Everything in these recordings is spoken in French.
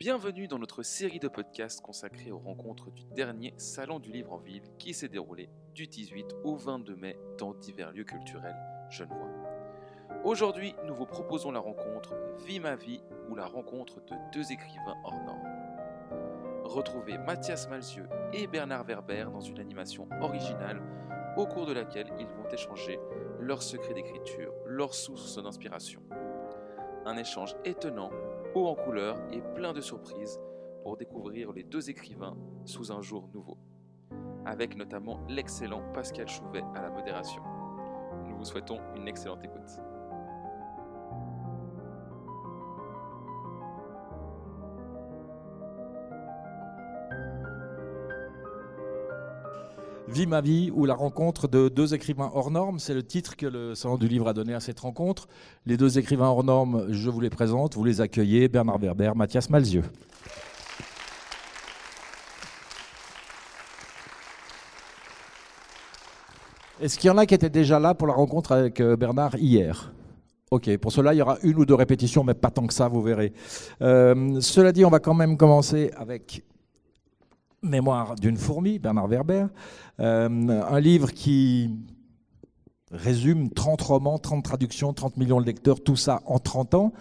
Bienvenue dans notre série de podcasts consacrée aux rencontres du dernier Salon du Livre en Ville qui s'est déroulé du 18 au 22 mai dans divers lieux culturels genevois. Aujourd'hui, nous vous proposons la rencontre Vie ma vie ou la rencontre de deux écrivains hors normes. Retrouvez Mathias Malzieu et Bernard Werber dans une animation originale au cours de laquelle ils vont échanger leurs secrets d'écriture, leurs sources d'inspiration. Un échange étonnant, haut en couleurs et plein de surprises pour découvrir les deux écrivains sous un jour nouveau. Avec notamment l'excellent Pascal Chouvet à la modération. Nous vous souhaitons une excellente écoute. Vie ma vie ou la rencontre de deux écrivains hors normes, c'est le titre que le Salon du Livre a donné à cette rencontre. Les deux écrivains hors normes, je vous les présente, vous les accueillez, Bernard Werber, Mathias Malzieu. Est-ce qu'il y en a qui étaient déjà là pour la rencontre avec Bernard hier ? Ok, pour cela, il y aura une ou deux répétitions, mais pas tant que ça, vous verrez. Cela dit, on va quand même commencer avec Mémoire d'une fourmi, Bernard Werber, un livre qui résume 30 romans, 30 traductions, 30 millions de lecteurs, tout ça en 30 ans.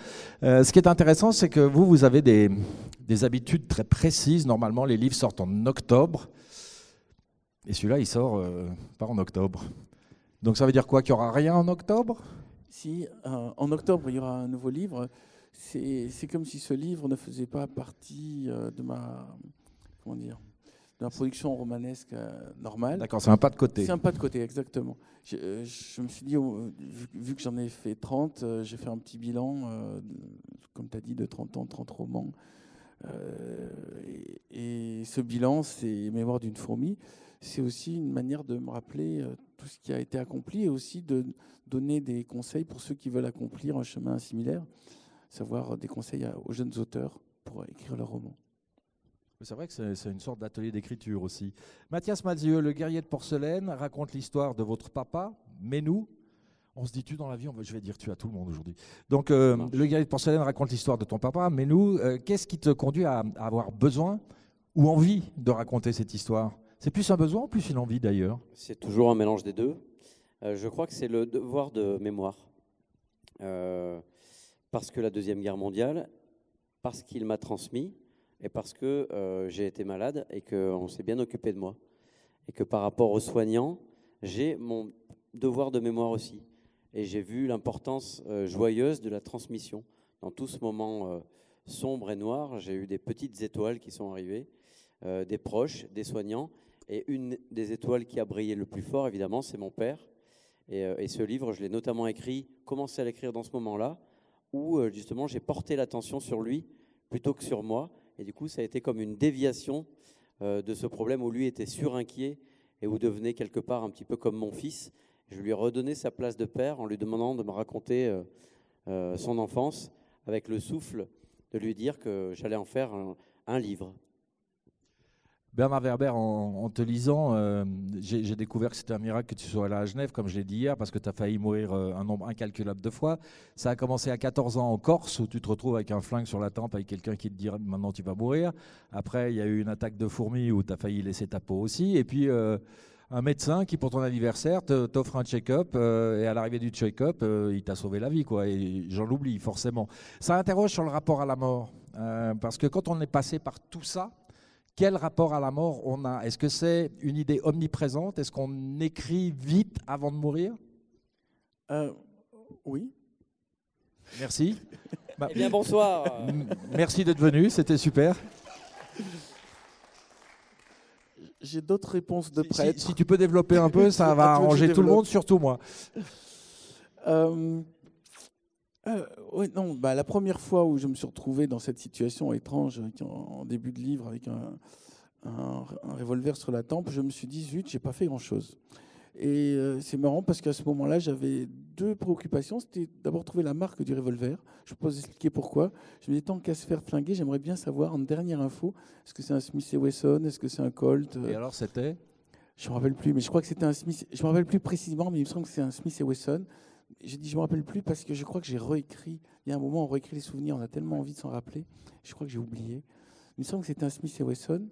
Ce qui est intéressant, c'est que vous avez des habitudes très précises. Normalement, les livres sortent en octobre, et celui-là, il sort pas en octobre. Donc ça veut dire quoi, qu'il n'y aura rien en octobre ? Si, en octobre, il y aura un nouveau livre. C'est comme si ce livre ne faisait pas partie de ma... Comment dire ? De la production romanesque normale. D'accord, c'est un pas de côté. C'est un pas de côté, exactement. Je me suis dit, vu que j'en ai fait 30, j'ai fait un petit bilan, comme tu as dit, de 30 ans, 30 romans. Et ce bilan, c'est Mémoire d'une fourmi. C'est aussi une manière de me rappeler tout ce qui a été accompli et aussi de donner des conseils pour ceux qui veulent accomplir un chemin similaire, savoir des conseils aux jeunes auteurs pour écrire leur roman. C'est vrai que c'est une sorte d'atelier d'écriture aussi. Mathias Malzieu, le guerrier de porcelaine, raconte l'histoire de votre papa, Menou. On se dit tu dans la vie, je vais dire tu à tout le monde aujourd'hui. Donc le guerrier de porcelaine raconte l'histoire de ton papa, Menou. Qu'est-ce qui te conduit à avoir besoin ou envie de raconter cette histoire ? C'est plus un besoin ou plus une envie d'ailleurs ? C'est toujours un mélange des deux. Je crois que c'est le devoir de mémoire. Parce que la Deuxième Guerre mondiale, parce qu'il m'a transmis, et parce que j'ai été malade et qu'on s'est bien occupé de moi. Et que par rapport aux soignants, j'ai mon devoir de mémoire aussi. Et j'ai vu l'importance joyeuse de la transmission. Dans tout ce moment sombre et noir, j'ai eu des petites étoiles qui sont arrivées, des proches, des soignants. Et une des étoiles qui a brillé le plus fort, évidemment, c'est mon père. Et ce livre, je l'ai notamment commencé à l'écrire dans ce moment-là, où justement j'ai porté l'attention sur lui plutôt que sur moi. Et du coup, ça a été comme une déviation de ce problème où lui était surinquiet et où devenait quelque part un petit peu comme mon fils. Je lui ai redonné sa place de père en lui demandant de me raconter son enfance avec le souffle de lui dire que j'allais en faire un livre. Bernard Werber, en te lisant, j'ai découvert que c'était un miracle que tu sois là à Genève, comme je l'ai dit hier, parce que tu as failli mourir un nombre incalculable de fois. Ça a commencé à 14 ans en Corse, où tu te retrouves avec un flingue sur la tempe, avec quelqu'un qui te dit « maintenant tu vas mourir ». Après, il y a eu une attaque de fourmis où tu as failli laisser ta peau aussi. Et puis, un médecin qui, pour ton anniversaire, t'offre un check-up, et à l'arrivée du check-up, il t'a sauvé la vie, quoi. Et j'en oublie, forcément. Ça interroge sur le rapport à la mort, parce que quand on est passé par tout ça, quel rapport à la mort on a ? Est-ce que c'est une idée omniprésente ? Est-ce qu'on écrit vite avant de mourir ? Oui. Merci. Eh bien, bonsoir. Merci d'être venu, c'était super. J'ai d'autres réponses de prêtre. Si tu peux développer un peu, ça va arranger tout le monde, surtout moi. Oui, non, la première fois où je me suis retrouvé dans cette situation étrange, en début de livre, avec un revolver sur la tempe, je me suis dit, zut, j'ai pas fait grand-chose. Et c'est marrant parce qu'à ce moment-là, j'avais deux préoccupations. C'était d'abord trouver la marque du revolver. Je peux vous expliquer pourquoi. Je me disais, tant qu'à se faire flinguer, j'aimerais bien savoir, en dernière info, est-ce que c'est un Smith & Wesson, est-ce que c'est un Colt Et alors, c'était ? Je ne me rappelle plus, mais je crois que c'était un Smith. Je ne me rappelle plus précisément, mais il me semble que c'est un Smith & Wesson. J'ai dit, je me rappelle plus parce que je crois que j'ai réécrit. Il y a un moment, on réécrit les souvenirs, on a tellement envie de s'en rappeler. Je crois que j'ai oublié. Il me semble que c'était un Smith et Wesson.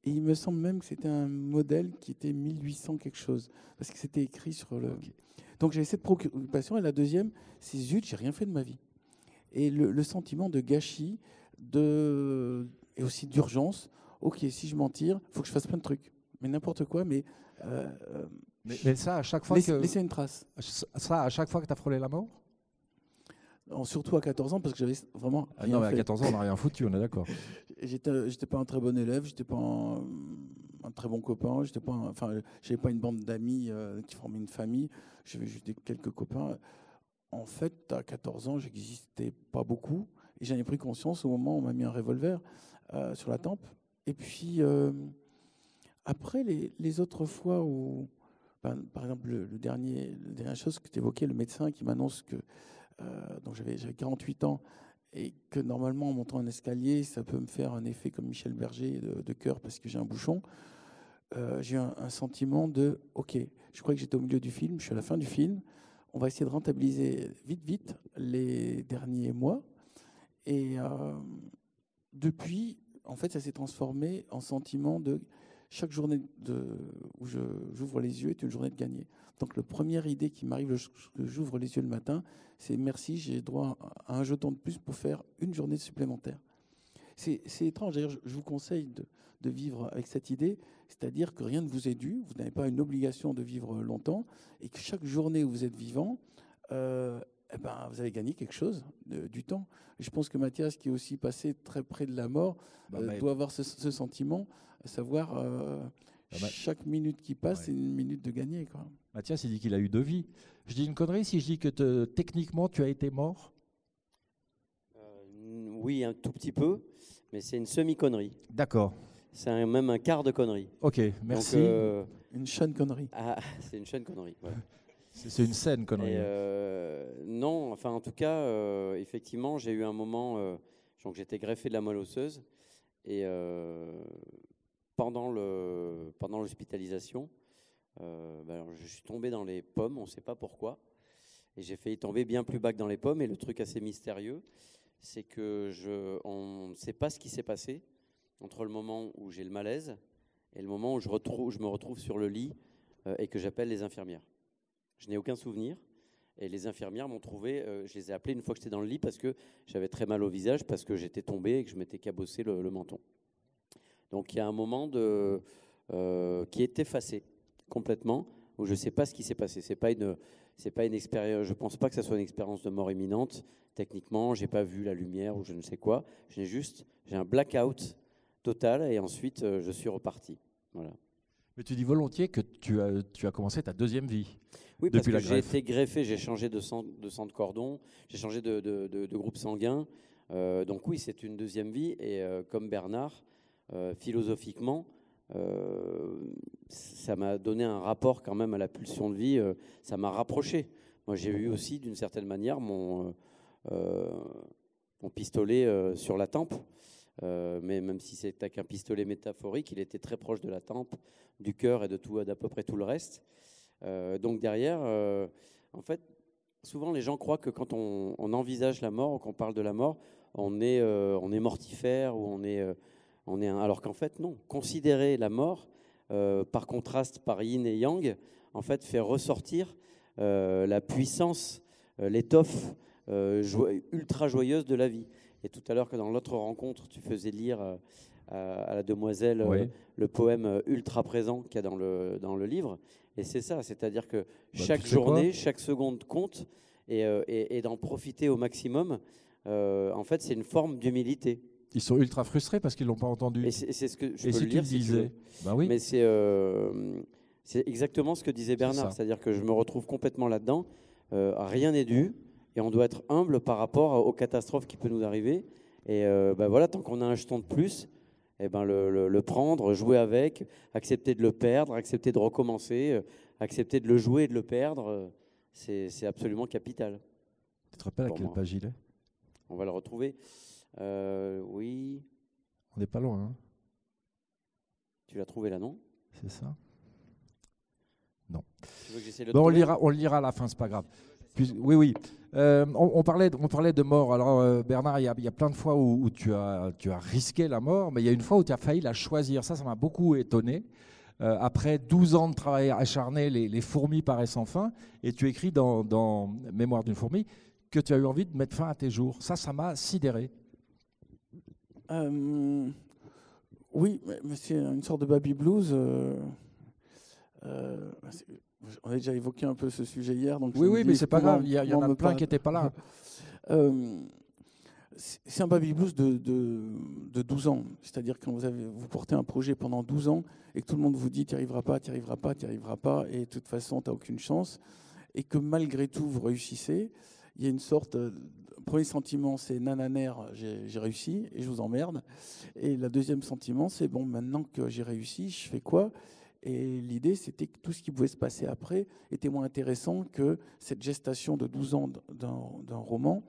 Et il me semble même que c'était un modèle qui était 1800 quelque chose. Parce que c'était écrit sur le... Ok. Donc j'avais cette préoccupation. Et la deuxième, c'est zut, j'ai rien fait de ma vie. Et le sentiment de gâchis et aussi d'urgence. Ok, si je m'en tire, il faut que je fasse plein de trucs. Mais n'importe quoi, mais... Mais ça, à chaque fois laisser une trace. Ça, à chaque fois que tu as frôlé la mort? Surtout à 14 ans, parce que j'avais vraiment rien Non, mais à fait. 14 ans, on n'a rien foutu, on est d'accord. J'étais pas un très bon élève, j'étais pas un très bon copain, j'avais pas une bande d'amis qui formaient une famille, j'avais juste quelques copains. En fait, à 14 ans, j'existais pas beaucoup, et j'en ai pris conscience au moment où on m'a mis un revolver sur la tempe. Et puis, après, les autres fois où, par exemple, la dernière chose que tu évoquais, le médecin qui m'annonce que donc j'avais 48 ans, et que normalement en montant un escalier ça peut me faire un effet comme Michel Berger de cœur parce que j'ai un bouchon. J'ai eu un sentiment de ok, je crois que j'étais au milieu du film, je suis à la fin du film, on va essayer de rentabiliser vite les derniers mois. Et depuis, en fait, ça s'est transformé en sentiment de chaque journée où j'ouvre les yeux est une journée de gagner. Donc, la première idée qui m'arrive que j'ouvre les yeux le matin, c'est merci, j'ai droit à un jeton de plus pour faire une journée supplémentaire. C'est étrange. D'ailleurs, je vous conseille de vivre avec cette idée, c'est-à-dire que rien ne vous est dû, vous n'avez pas une obligation de vivre longtemps, et que chaque journée où vous êtes vivant, vous avez gagné quelque chose, du temps. Et je pense que Mathias, qui est aussi passé très près de la mort, doit avoir ce sentiment, à savoir chaque minute qui passe, c'est une minute de gagner, quoi. Mathias, il dit qu'il a eu 2 vies. Je dis une connerie si je dis que techniquement, tu as été mort? Oui, un tout petit peu, mais c'est une semi-connerie. D'accord. C'est même un quart de connerie. Ok, merci. Donc, une chaîne connerie. C'est une chaîne connerie. Voilà. C'est une scène connerie. Non, enfin en tout cas, effectivement, j'ai eu un moment, donc j'étais greffé de la moelle osseuse et pendant l'hospitalisation, alors, je suis tombé dans les pommes, on ne sait pas pourquoi, et j'ai failli tomber bien plus bas que dans les pommes. Et le truc assez mystérieux, c'est que on ne sait pas ce qui s'est passé entre le moment où j'ai le malaise et le moment où je me retrouve sur le lit et que j'appelle les infirmières. Je n'ai aucun souvenir. Et les infirmières m'ont trouvé, je les ai appelées une fois que j'étais dans le lit parce que j'avais très mal au visage, parce que j'étais tombé et que je m'étais cabossé le menton. Donc il y a un moment qui est effacé complètement, où je ne sais pas ce qui s'est passé. C'est pas une expérience. Je ne pense pas que ça soit une expérience de mort imminente. Techniquement, je n'ai pas vu la lumière ou je ne sais quoi. J'ai un blackout total et ensuite je suis reparti. Voilà. Mais tu dis volontiers que tu as commencé ta deuxième vie. Oui, depuis parce que la j'ai été greffé, j'ai changé de sang de cordon, j'ai changé de groupe sanguin. Donc oui, c'est une deuxième vie. Et comme Bernard, philosophiquement, ça m'a donné un rapport quand même à la pulsion de vie. Ça m'a rapproché. Moi, j'ai eu aussi, d'une certaine manière, mon pistolet sur la tempe. Mais même si c'était qu'un pistolet métaphorique, il était très proche de la tempe, du cœur et d'à peu près tout le reste. Donc derrière, en fait, souvent les gens croient que quand on envisage la mort ou qu'on parle de la mort, on est mortifère ou alors qu'en fait non. Considérer la mort, par contraste par yin et yang, en fait fait ressortir la puissance, l'étoffe ultra joyeuse de la vie. Et tout à l'heure, que dans l'autre rencontre, tu faisais lire à la demoiselle le poème ultra présent qu'il y a dans le livre. Et c'est ça, c'est-à-dire que chaque journée, chaque seconde compte, et d'en profiter au maximum, en fait, c'est une forme d'humilité. Ils sont ultra frustrés parce qu'ils ne l'ont pas entendu. Et c'est ce que je et peux si le tu lire, le disais, si oui. Mais c'est exactement ce que disait Bernard, c'est-à-dire que je me retrouve complètement là-dedans. Rien n'est dû. Et on doit être humble par rapport aux catastrophes qui peuvent nous arriver. Et voilà, tant qu'on a un jeton de plus, le prendre, jouer avec, accepter de le perdre, accepter de recommencer, accepter de le jouer et de le perdre, c'est absolument capital. Tu te rappelles à quelle page il est? On va le retrouver. Oui. On n'est pas loin. Hein. Tu l'as trouvé là, non? C'est ça? Non. Tu veux que j'essaie de on le lira à la fin, c'est pas grave. Oui. On parlait de mort. Alors, Bernard, il y a plein de fois où tu as risqué la mort, mais il y a une fois où tu as failli la choisir. Ça m'a beaucoup étonné. Après 12 ans de travail acharné, les fourmis paraissent sans fin, et tu écris dans Mémoire d'une fourmi que tu as eu envie de mettre fin à tes jours. Ça m'a sidéré. Oui, mais c'est une sorte de baby blues. On a déjà évoqué un peu ce sujet hier. Donc oui, mais c'est pas grave, il y en a plein qui n'étaient pas là. C'est un baby blues de 12 ans. C'est-à-dire quand vous portez un projet pendant 12 ans et que tout le monde vous dit tu n'y arriveras pas, et de toute façon tu n'as aucune chance, et que malgré tout vous réussissez, il y a une sorte... premier sentiment, c'est nananaire, j'ai réussi et je vous emmerde. Et le deuxième sentiment, c'est bon, maintenant que j'ai réussi, je fais quoi ? Et l'idée, c'était que tout ce qui pouvait se passer après était moins intéressant que cette gestation de 12 ans d'un roman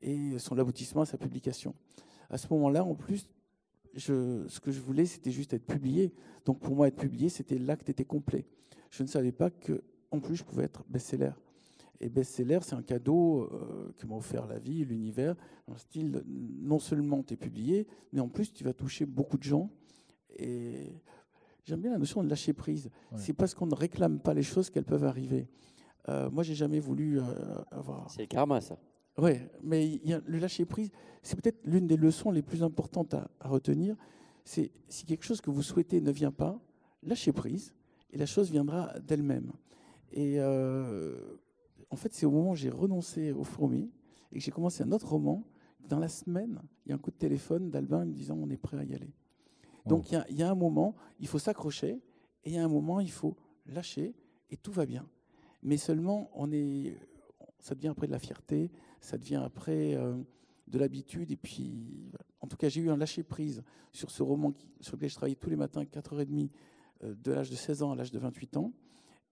et son aboutissement à sa publication. À ce moment-là, en plus, ce que je voulais, c'était juste être publié. Donc pour moi, être publié, c'était l'acte était complet. Je ne savais pas qu'en plus, je pouvais être best-seller. Et best-seller, c'est un cadeau que m'a offert la vie, l'univers, dans le style, non seulement tu es publié, mais en plus, tu vas toucher beaucoup de gens. Et j'aime bien la notion de lâcher prise. Ouais. C'est parce qu'on ne réclame pas les choses qu'elles peuvent arriver. Moi, j'ai jamais voulu avoir... C'est le karma, ça. Oui, mais le lâcher prise, c'est peut-être l'une des leçons les plus importantes à retenir. C'est si quelque chose que vous souhaitez ne vient pas, lâchez prise, et la chose viendra d'elle-même. Et... en fait, c'est au moment où j'ai renoncé aux fourmis et que j'ai commencé un autre roman. Dans la semaine, il y a un coup de téléphone d'Albin me disant on est prêt à y aller. Donc il y a un moment, il faut s'accrocher, et il y a un moment, il faut lâcher, et tout va bien. Mais seulement, ça devient après de la fierté, ça devient après de l'habitude. Et puis, en tout cas, j'ai eu un lâcher-prise sur ce roman sur lequel je travaillais tous les matins, 4h30, de l'âge de 16 ans à l'âge de 28 ans.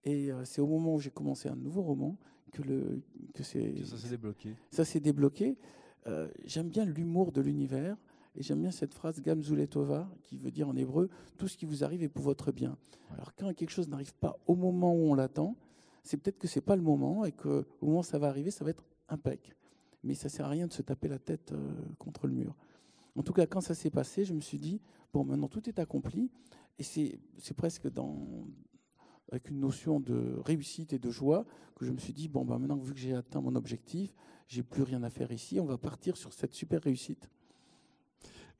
Et c'est au moment où j'ai commencé un nouveau roman que ça s'est débloqué. Ça s'est débloqué. J'aime bien l'humour de l'univers et j'aime bien cette phrase Gamzoulet Tova qui veut dire en hébreu tout ce qui vous arrive est pour votre bien. Ouais. Alors quand quelque chose n'arrive pas au moment où on l'attend, c'est peut-être que c'est pas le moment et qu'au moment où ça va arriver, ça va être impec. Mais ça sert à rien de se taper la tête contre le mur. En tout cas, quand ça s'est passé, je me suis dit bon, maintenant tout est accompli et c'est presque avec une notion de réussite et de joie, que je me suis dit, bon, bah maintenant, vu que j'ai atteint mon objectif, j'ai plus rien à faire ici, on va partir sur cette super réussite.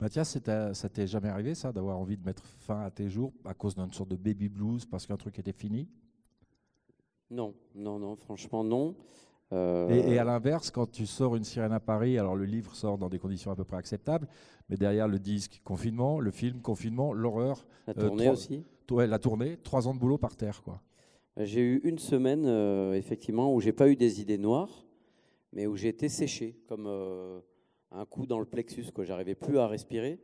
Mathias, ça t'est jamais arrivé, ça, d'avoir envie de mettre fin à tes jours à cause d'une sorte de baby blues, parce qu'un truc était fini ? Non, franchement, non. Et à l'inverse, quand tu sors Une sirène à Paris, alors le livre sort dans des conditions à peu près acceptables, mais derrière le disque, confinement, le film, confinement, l'horreur. La tournée aussi. Ouais, la tournée, 3 ans de boulot par terre, quoi. J'ai eu une semaine, effectivement, où j'ai pas eu des idées noires, mais où j'ai été séché, comme un coup dans le plexus, quoi. J'arrivais plus à respirer.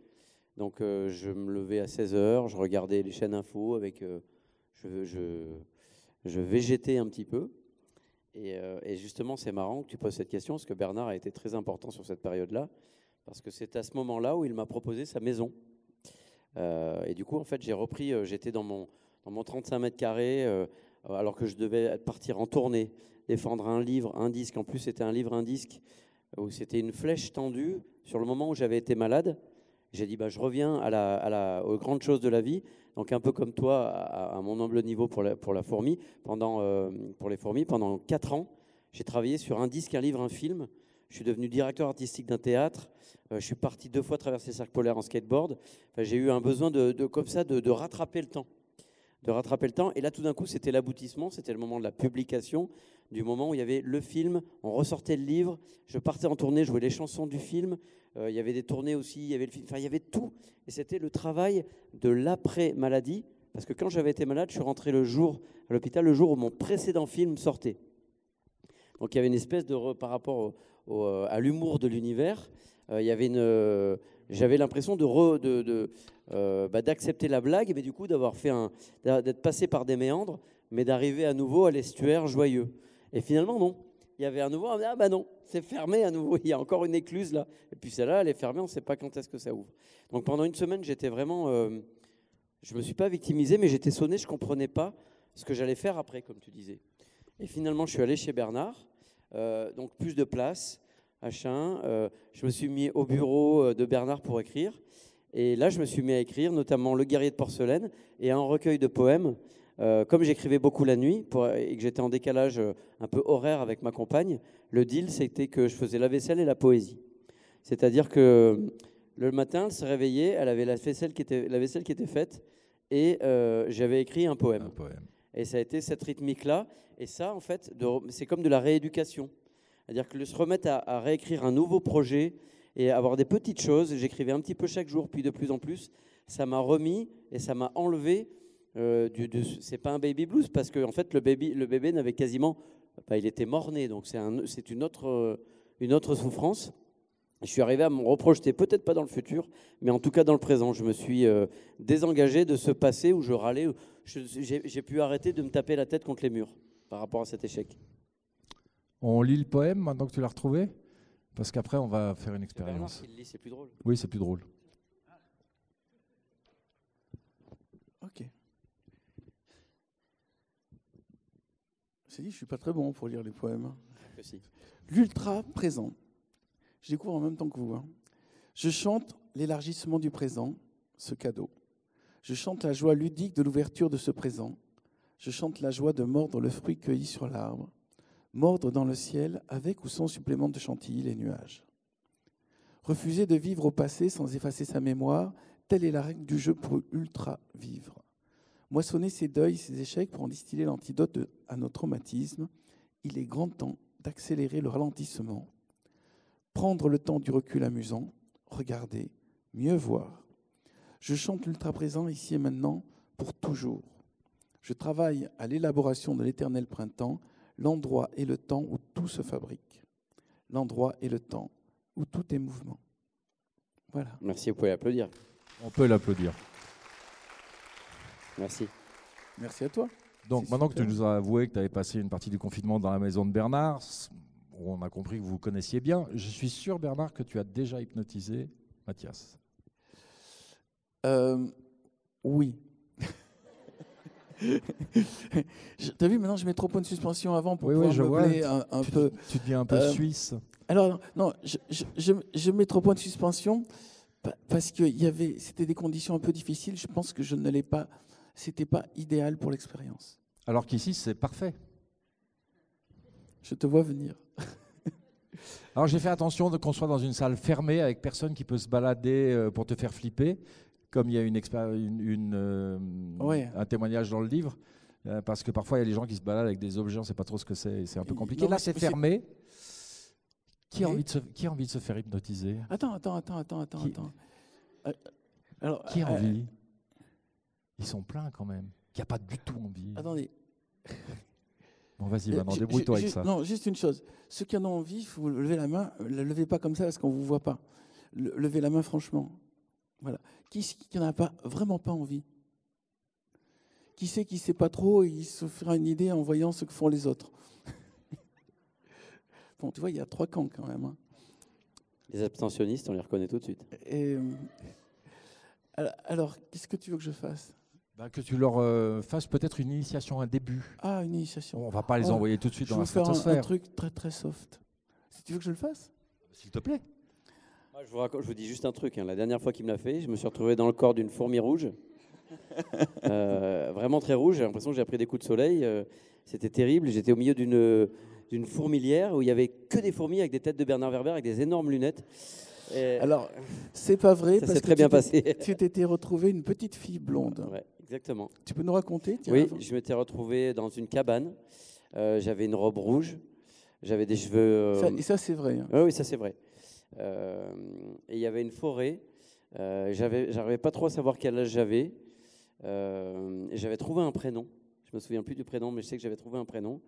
Donc je me levais à 16h, je regardais les chaînes info, je végétais un petit peu. Et justement, c'est marrant que tu poses cette question, parce que Bernard a été très important sur cette période-là, parce que c'est à ce moment-là où il m'a proposé sa maison. Et du coup, en fait, j'ai repris, j'étais dans mon 35 mètres carrés, alors que je devais partir en tournée, défendre un livre, un disque. En plus, c'était un livre, un disque, où c'était une flèche tendue sur le moment où j'avais été malade. J'ai dit, je reviens aux grandes choses de la vie. Donc, un peu comme toi, à mon humble niveau pour la fourmi, pour les fourmis, pendant 4 ans, j'ai travaillé sur un disque, un livre, un film. Je suis devenu directeur artistique d'un théâtre. Je suis parti 2 fois traverser le cercle polaire en skateboard. Enfin, j'ai eu un besoin comme ça de rattraper le temps. Et là, tout d'un coup, c'était l'aboutissement. C'était le moment de la publication, du moment où il y avait le film, on ressortait le livre, je partais en tournée, je jouais les chansons du film. Il y avait des tournées aussi, il y avait le film. Enfin, il y avait tout. Et c'était le travail de l'après-maladie. Parce que quand j'avais été malade, je suis rentré à l'hôpital le jour où mon précédent film sortait. Donc, il y avait une espèce par rapport à l'humour de l'univers, j'avais l'impression d'accepter la blague, mais du coup d'être passé par des méandres, mais d'arriver à nouveau à l'estuaire joyeux. Et finalement, non. Il y avait à nouveau, non, c'est fermé à nouveau, il y a encore une écluse là. Et puis celle-là, elle est fermée, on ne sait pas quand est-ce que ça ouvre. Donc pendant une semaine, j'étais vraiment... je ne me suis pas victimisé, mais j'étais sonné, je ne comprenais pas ce que j'allais faire après, comme tu disais. Et finalement, je suis allé chez Bernard. donc plus de place, machin. Je me suis mis au bureau de Bernard pour écrire. Et là, je me suis mis à écrire, notamment Le Guerrier de porcelaine et un recueil de poèmes. Comme j'écrivais beaucoup la nuit et que j'étais en décalage un peu horaire avec ma compagne, le deal, c'était que je faisais la vaisselle et la poésie. C'est-à-dire que le matin, elle se réveillait, elle avait la vaisselle qui était faite et j'avais écrit un poème. Et ça a été cette rythmique-là. Et ça, en fait, c'est comme de la rééducation. C'est-à-dire que se remettre à réécrire un nouveau projet et avoir des petites choses, j'écrivais un petit peu chaque jour, puis de plus en plus, ça m'a remis et ça m'a enlevé. C'est pas un baby blues parce que en fait, le bébé n'avait quasiment... il était mort-né, donc c'est une autre souffrance. Je suis arrivé à me reprojeter, peut-être pas dans le futur, mais en tout cas dans le présent. Je me suis désengagé de ce passé où je râlais. J'ai pu arrêter de me taper la tête contre les murs par rapport à cet échec. On lit le poème maintenant que tu l'as retrouvé? Parce qu'après, on va faire une expérience. Il lit, c'est plus drôle. Oui, c'est plus drôle. Ok. Je ne suis pas très bon pour lire les poèmes. Si. L'ultra présent. Je découvre en même temps que vous. Je chante l'élargissement du présent, ce cadeau. Je chante la joie ludique de l'ouverture de ce présent. Je chante la joie de mordre le fruit cueilli sur l'arbre, mordre dans le ciel avec ou sans supplément de chantilly les nuages. Refuser de vivre au passé sans effacer sa mémoire, telle est la règle du jeu pour ultra vivre. Moissonner ses deuils, ses échecs pour en distiller l'antidote à nos traumatismes. Il est grand temps d'accélérer le ralentissement. Prendre le temps du recul amusant, regarder, mieux voir. Je chante l'ultra-présent ici et maintenant pour toujours. Je travaille à l'élaboration de l'éternel printemps, l'endroit et le temps où tout se fabrique. L'endroit et le temps où tout est mouvement. Voilà. Merci, vous pouvez applaudir. On peut l'applaudir. Merci. Merci à toi. Donc maintenant que tu nous as avoué que tu avais passé une partie du confinement dans la maison de Bernard, on a compris que vous vous connaissiez bien. Je suis sûr, Bernard, que tu as déjà hypnotisé Mathias. Oui. T'as vu, maintenant je mets trop de suspension avant pour pouvoir meubler un peu. Tu deviens un peu suisse. Alors, non, je mets trop de points de suspension parce que c'était des conditions un peu difficiles. Je pense que je ne l'ai pas. C'était pas idéal pour l'expérience. Alors qu'ici, c'est parfait. Je te vois venir. Alors j'ai fait attention qu'on soit dans une salle fermée avec personne qui peut se balader pour te faire flipper, comme il y a un témoignage dans le livre, parce que parfois il y a des gens qui se baladent avec des objets, on ne sait pas trop ce que c'est un peu compliqué. Là c'est fermé. Qui a envie de se faire hypnotiser? Attends. Alors, qui a envie? Ils sont pleins quand même. Qui n'a pas du tout envie. Attendez. Bon, vas-y, maintenant, débrouille-toi avec ça. Non, juste une chose. Ceux qui en ont envie, il faut lever la main. Ne la levez pas comme ça parce qu'on ne vous voit pas. Levez la main franchement. Voilà. Qui n'en a pas, vraiment pas envie? Qui sait qui ne sait pas trop et il se fera une idée en voyant ce que font les autres? Bon, tu vois, il y a 3 camps quand même. Les abstentionnistes, on les reconnaît tout de suite. Alors, qu'est-ce que tu veux que je fasse? Que tu leur fasses peut-être une initiation, un début. Ah, une initiation. On ne va pas les envoyer tout de suite dans la stratosphère. Je vais faire un truc très très soft. Si tu veux que je le fasse? S'il te plaît. Moi, je vous dis juste un truc. La dernière fois qu'il me l'a fait, je me suis retrouvé dans le corps d'une fourmi rouge. Vraiment très rouge. J'ai l'impression que j'ai pris des coups de soleil. C'était terrible. J'étais au milieu d'une fourmilière où il n'y avait que des fourmis avec des têtes de Bernard Werber avec des énormes lunettes. Alors, c'est pas vrai. Ça s'est très bien passé. Tu t'étais retrouvé une petite fille blonde. Ouais, exactement. Tu peux nous raconter? Oui, je m'étais retrouvé dans une cabane. J'avais une robe rouge. J'avais des cheveux... Et ça, c'est vrai. Hein. Oui, ça, c'est vrai. Et il y avait une forêt. J'arrivais pas trop à savoir quel âge j'avais. J'avais trouvé un prénom. Je me souviens plus du prénom, mais je sais que j'avais trouvé un prénom.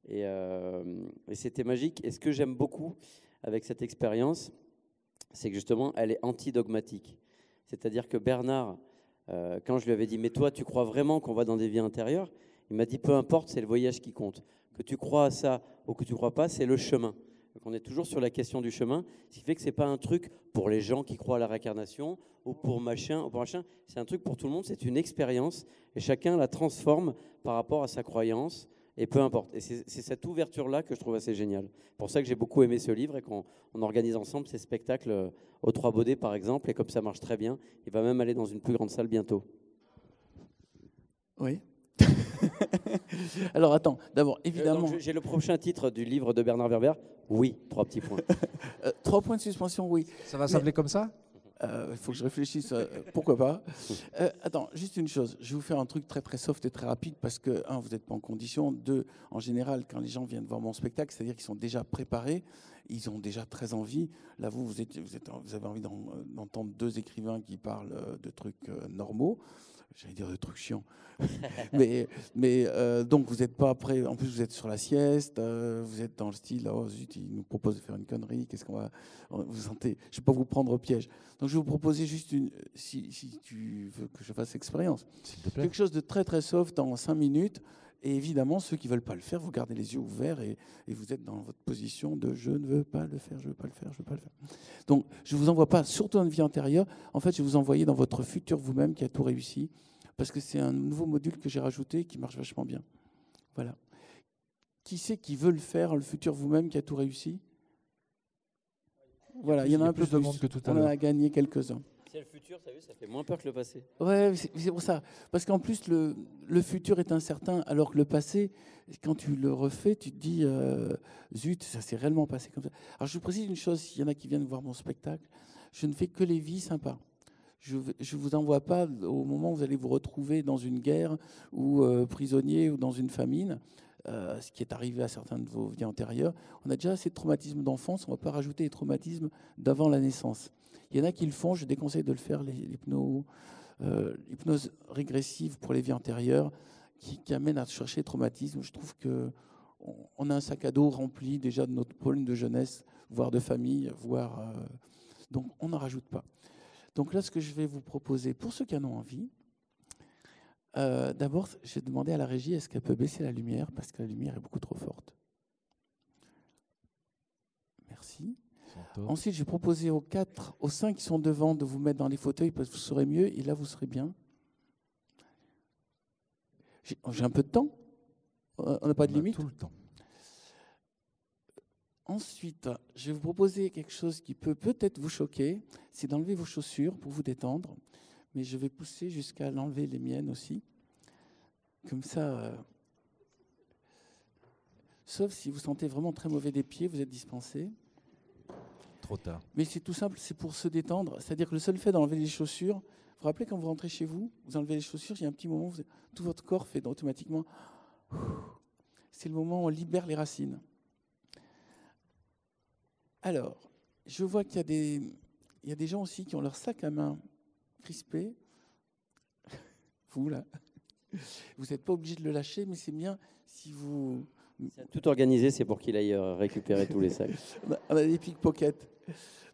Et c'était magique. Et ce que j'aime beaucoup avec cette expérience, c'est que justement, elle est antidogmatique. C'est-à-dire que Bernard, quand je lui avais dit « Mais toi, tu crois vraiment qu'on va dans des vies intérieures ?» Il m'a dit « Peu importe, c'est le voyage qui compte. Que tu crois à ça ou que tu ne crois pas, c'est le chemin. » Donc on est toujours sur la question du chemin, ce qui fait que ce n'est pas un truc pour les gens qui croient à la réincarnation ou pour machin. C'est un truc pour tout le monde, c'est une expérience et chacun la transforme par rapport à sa croyance et peu importe. Et c'est cette ouverture-là que je trouve assez géniale. C'est pour ça que j'ai beaucoup aimé ce livre et qu'on organise ensemble ces spectacles aux Trois Baudets, par exemple, et comme ça marche très bien, il va même aller dans une plus grande salle bientôt. Oui. Alors attends, d'abord, évidemment... J'ai le prochain titre du livre de Bernard Werber. Oui, 3 petits points. 3 points de suspension, oui. Ça va s'appeler comme ça? Il faut que je réfléchisse, pourquoi pas. Attends, juste une chose, je vais vous faire un truc très très soft et très rapide parce que, un, vous n'êtes pas en condition, deux, en général, quand les gens viennent voir mon spectacle, c'est-à-dire qu'ils sont déjà préparés, ils ont déjà très envie. Là, vous avez envie d'entendre 2 écrivains qui parlent de trucs normaux. J'allais dire de trucs chiants. mais donc, vous n'êtes pas prêt. En plus, vous êtes sur la sieste. Vous êtes dans le style, oh zut, il nous propose de faire une connerie. Qu'est-ce qu'on va. Vous sentez. Je ne vais pas vous prendre au piège. Donc, je vais vous proposer juste une. Si tu veux que je fasse expérience. S'il te plaît. Quelque chose de très, très soft en 5 minutes. Et évidemment, ceux qui ne veulent pas le faire, vous gardez les yeux ouverts et vous êtes dans votre position de je ne veux pas le faire, je ne veux pas le faire, je ne veux pas le faire. Donc, je ne vous envoie pas, surtout dans une vie antérieure. En fait, je vais vous envoyer dans votre futur vous-même qui a tout réussi. Parce que c'est un nouveau module que j'ai rajouté qui marche vachement bien. Voilà. Qui c'est qui veut le faire, le futur vous-même qui a tout réussi? Voilà, il y en a un peu plus de monde que tout à l'heure. On en l'heure. a gagné quelques-uns. C'est le futur, ça fait moins peur que le passé. Ouais, c'est pour ça. Parce qu'en plus, le futur est incertain, alors que le passé, quand tu le refais, tu te dis, zut, ça s'est réellement passé comme ça. Alors, je vous précise une chose, s'il y en a qui viennent voir mon spectacle, je ne fais que les vies sympas. Je ne vous envoie pas au moment où vous allez vous retrouver dans une guerre ou prisonnier ou dans une famine, ce qui est arrivé à certains de vos vies antérieures. On a déjà assez de traumatismes d'enfance, on ne va pas rajouter les traumatismes d'avant la naissance. Il y en a qui le font, je déconseille de le faire, l'hypnose régressive pour les vies antérieures, qui amène à chercher les traumatismes. Je trouve qu'on a un sac à dos rempli déjà de notre pôle de jeunesse, voire de famille, donc on n'en rajoute pas. Donc là, ce que je vais vous proposer, pour ceux qui en ont envie, d'abord, j'ai demandé à la régie, est-ce qu'elle peut baisser la lumière, parce que la lumière est beaucoup trop forte. Merci. Ensuite, j'ai proposé aux 5 qui sont devant de vous mettre dans les fauteuils, parce que vous serez mieux, et là, vous serez bien. J'ai un peu de temps. On n'a pas de limite. Tout le temps. Ensuite, je vais vous proposer quelque chose qui peut peut-être vous choquer, c'est d'enlever vos chaussures pour vous détendre. Mais je vais pousser jusqu'à l'enlever les miennes aussi. Comme ça, sauf si vous sentez vraiment très mauvais des pieds, vous êtes dispensé. Trop tard. Mais c'est tout simple, c'est pour se détendre. C'est-à-dire que le seul fait d'enlever les chaussures, vous vous rappelez quand vous rentrez chez vous, vous enlevez les chaussures, il y a un petit moment, tout votre corps fait automatiquement. C'est le moment où on libère les racines. Alors, je vois qu'il y a des gens aussi qui ont leur sac à main crispé. Vous, là, vous n'êtes pas obligé de le lâcher, mais c'est bien si vous... Tout organisé, c'est pour qu'il aille récupérer tous les sacs. On a des pickpockets.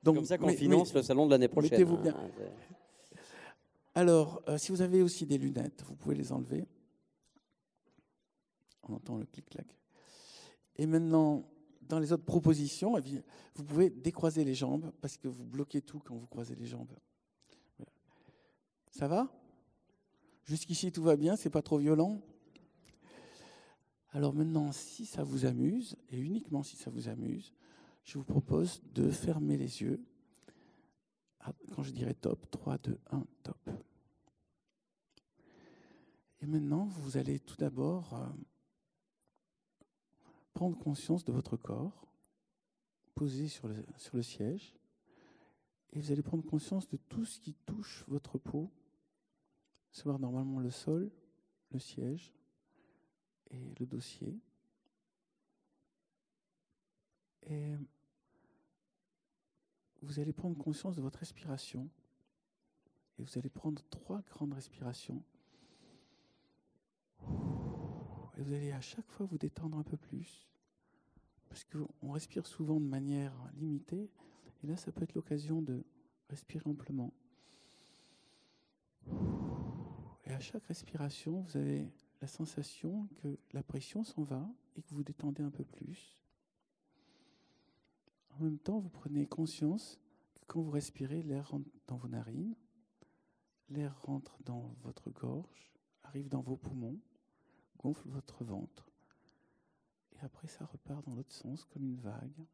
Donc, comme ça qu'on finance le salon de l'année prochaine. Mettez-vous bien. Alors, si vous avez aussi des lunettes, vous pouvez les enlever. On entend le clic-clac. Et maintenant... Dans les autres propositions, eh bien, vous pouvez décroiser les jambes parce que vous bloquez tout quand vous croisez les jambes. Voilà. Ça va? Jusqu'ici, tout va bien, c'est pas trop violent? Alors maintenant, si ça vous amuse, et uniquement si ça vous amuse, je vous propose de fermer les yeux. Quand je dirai top, 3, 2, 1, top. Et maintenant, vous allez tout d'abord... prendre conscience de votre corps, posé sur le siège, et vous allez prendre conscience de tout ce qui touche votre peau, savoir normalement le sol, le siège et le dossier. Et vous allez prendre conscience de votre respiration, et vous allez prendre 3 grandes respirations. Et vous allez à chaque fois vous détendre un peu plus, parce qu'on respire souvent de manière limitée, et là ça peut être l'occasion de respirer amplement. Et à chaque respiration, vous avez la sensation que la pression s'en va et que vous détendez un peu plus. En même temps, vous prenez conscience que quand vous respirez, l'air rentre dans vos narines, l'air rentre dans votre gorge, arrive dans vos poumons, gonfle votre ventre Et après, ça repart dans l'autre sens comme une vague,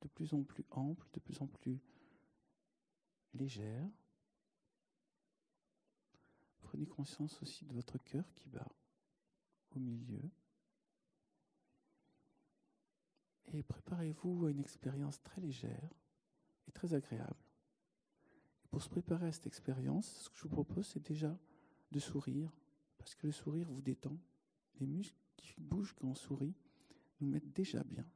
de plus en plus ample, de plus en plus légère. Prenez conscience aussi de votre cœur qui bat au milieu. Et préparez-vous à une expérience très légère et très agréable. Et pour se préparer à cette expérience, ce que je vous propose, c'est déjà de sourire, parce que le sourire vous détend. Les muscles qui bougent quand on sourit nous mettent déjà bien.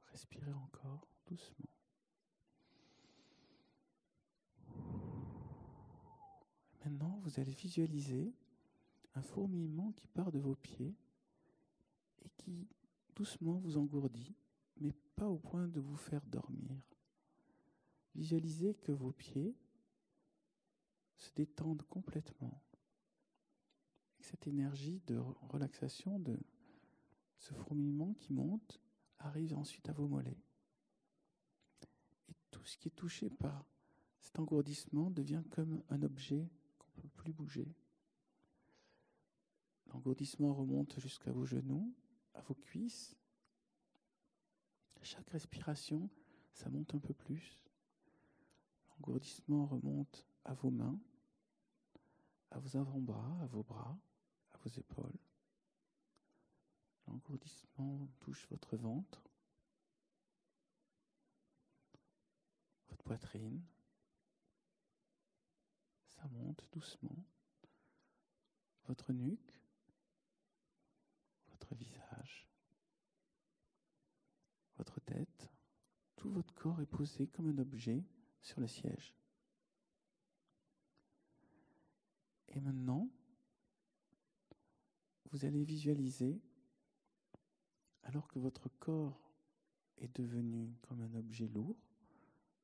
Respirez encore doucement. Maintenant, vous allez visualiser un fourmillement qui part de vos pieds et qui doucement vous engourdit, mais pas au point de vous faire dormir. Visualisez que vos pieds se détendent complètement. Et que cette énergie de relaxation, de ce fourmillement qui monte, arrive ensuite à vos mollets. Et tout ce qui est touché par cet engourdissement devient comme un objet qu'on ne peut plus bouger. L'engourdissement remonte jusqu'à vos genoux, à vos cuisses. À chaque respiration, ça monte un peu plus. L'engourdissement remonte à vos mains, à vos avant-bras, à vos bras, à vos épaules. L'engourdissement touche votre ventre, votre poitrine. Ça monte doucement. Votre nuque, votre visage, votre tête. Tout votre corps est posé comme un objet sur le siège. Et maintenant, vous allez visualiser, alors que votre corps est devenu comme un objet lourd,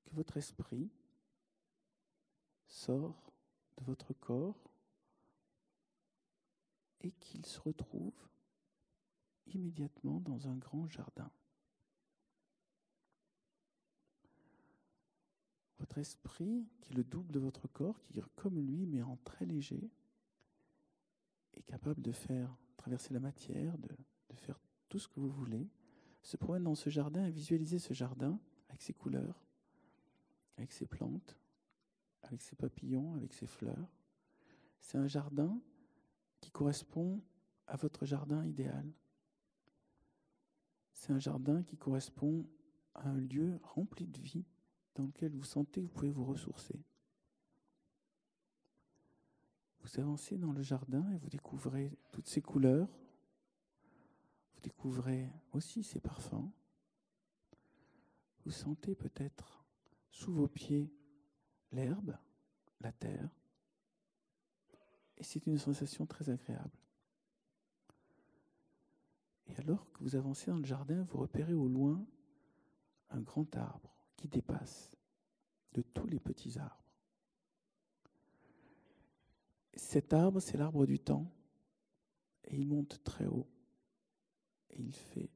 que votre esprit sort de votre corps et qu'il se retrouve immédiatement dans un grand jardin. Votre esprit, qui est le double de votre corps, qui est comme lui, mais en très léger, est capable de faire traverser la matière, de faire tout ce que vous voulez, se promène dans ce jardin et visualiser ce jardin avec ses couleurs, avec ses plantes, avec ses papillons, avec ses fleurs. C'est un jardin qui correspond à votre jardin idéal. C'est un jardin qui correspond à un lieu rempli de vie dans lequel vous sentez que vous pouvez vous ressourcer. Vous avancez dans le jardin et vous découvrez toutes ces couleurs. Vous découvrez aussi ces parfums. Vous sentez peut-être sous vos pieds l'herbe, la terre. Et c'est une sensation très agréable. Et alors que vous avancez dans le jardin, vous repérez au loin un grand arbre qui dépasse de tous les petits arbres. Cet arbre, c'est l'arbre du temps, et il monte très haut. Et il fait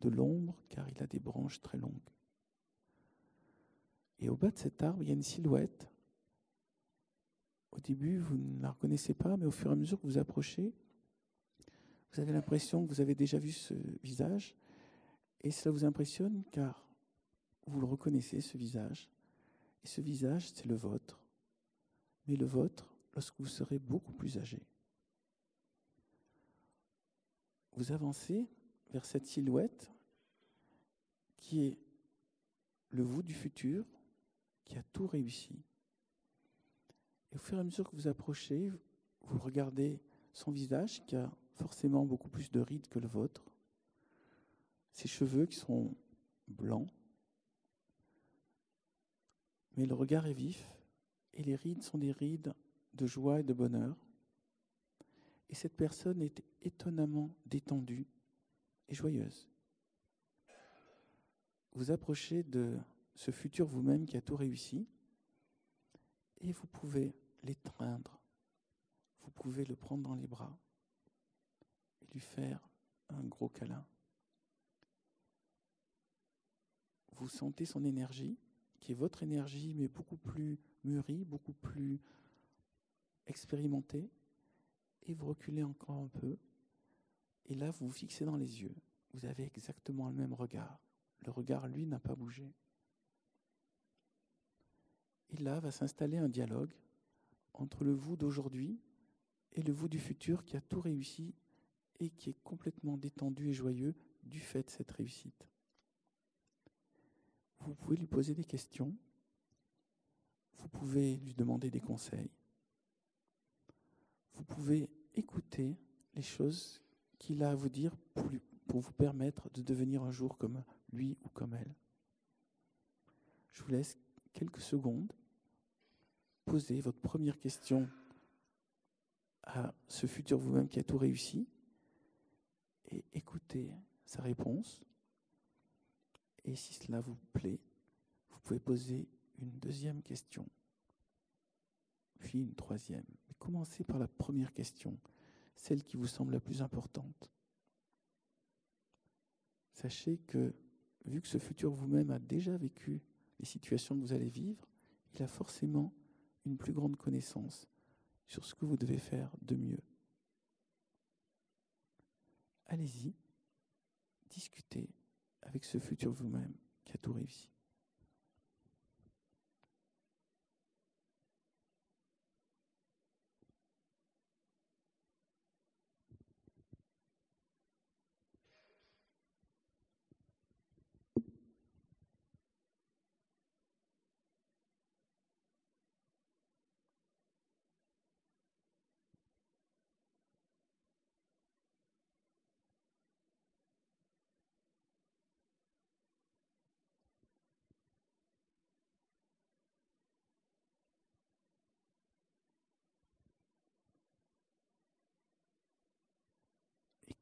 de l'ombre car il a des branches très longues. Et au bas de cet arbre, il y a une silhouette. Au début, vous ne la reconnaissez pas, mais au fur et à mesure que vous approchez, vous avez l'impression que vous avez déjà vu ce visage. Et cela vous impressionne car vous le reconnaissez, ce visage. Et ce visage, c'est le vôtre. Mais le vôtre, lorsque vous serez beaucoup plus âgé. Vous avancez vers cette silhouette qui est le vous du futur, qui a tout réussi. Et au fur et à mesure que vous approchez, vous regardez son visage qui a forcément beaucoup plus de rides que le vôtre, ses cheveux qui sont blancs, mais le regard est vif et les rides sont des rides de joie et de bonheur. Et cette personne est étonnamment détendue et joyeuse. Vous approchez de ce futur vous-même qui a tout réussi et vous pouvez l'étreindre. Vous pouvez le prendre dans les bras et lui faire un gros câlin. Vous sentez son énergie, qui est votre énergie, mais beaucoup plus mûrie, beaucoup plus expérimentée. et vous reculez encore un peu. Et là, vous vous fixez dans les yeux. Vous avez exactement le même regard. Le regard, lui, n'a pas bougé. Et là va s'installer un dialogue entre le vous d'aujourd'hui et le vous du futur qui a tout réussi et qui est complètement détendu et joyeux du fait de cette réussite. Vous pouvez lui poser des questions, vous pouvez lui demander des conseils, vous pouvez écouter les choses qu'il a à vous dire pour vous permettre de devenir un jour comme lui ou comme elle. Je vous laisse quelques secondes poser votre première question à ce futur vous-même qui a tout réussi et écoutez sa réponse. Et si cela vous plaît, vous pouvez poser une deuxième question, puis une troisième. Mais commencez par la première question, celle qui vous semble la plus importante. Sachez que, vu que ce futur vous-même a déjà vécu les situations que vous allez vivre, il a forcément une plus grande connaissance sur ce que vous devez faire de mieux. Allez-y, discutez avec ce futur vous-même qui a tout réussi.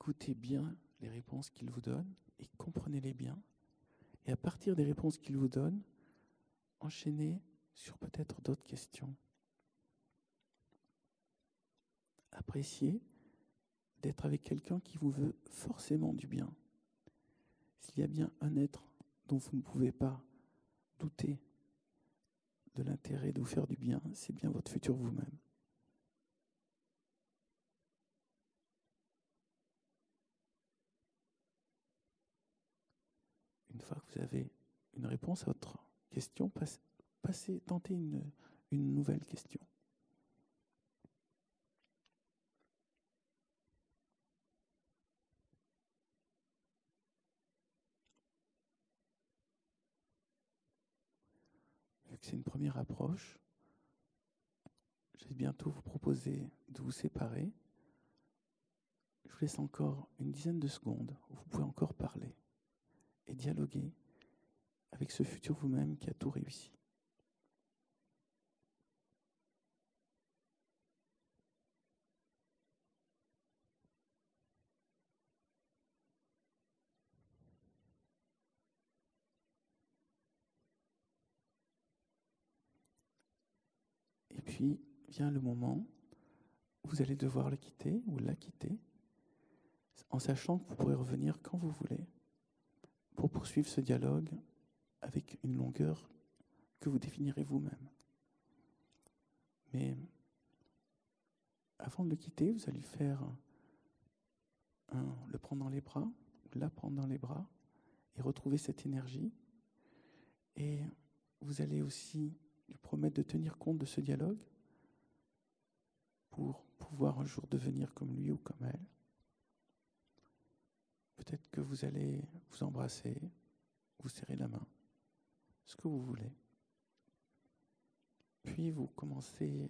Écoutez bien les réponses qu'il vous donne et comprenez-les bien. Et à partir des réponses qu'il vous donne, enchaînez sur peut-être d'autres questions. Appréciez d'être avec quelqu'un qui vous veut forcément du bien. S'il y a bien un être dont vous ne pouvez pas douter de l'intérêt de vous faire du bien, c'est bien votre futur vous-même. Une fois que vous avez une réponse à votre question, tentez une nouvelle question. Vu que c'est une première approche, je vais bientôt vous proposer de vous séparer. Je vous laisse encore une dizaine de secondes où vous pouvez encore parler et dialoguer avec ce futur vous-même qui a tout réussi. Et puis vient le moment où vous allez devoir le quitter ou la quitter, en sachant que vous pourrez revenir quand vous voulez pour poursuivre ce dialogue avec une longueur que vous définirez vous-même. Mais avant de le quitter, vous allez faire le prendre dans les bras, ou la prendre dans les bras, et retrouver cette énergie. Et vous allez aussi lui promettre de tenir compte de ce dialogue pour pouvoir un jour devenir comme lui ou comme elle. Peut-être que vous allez vous embrasser, vous serrer la main, ce que vous voulez. Puis vous commencez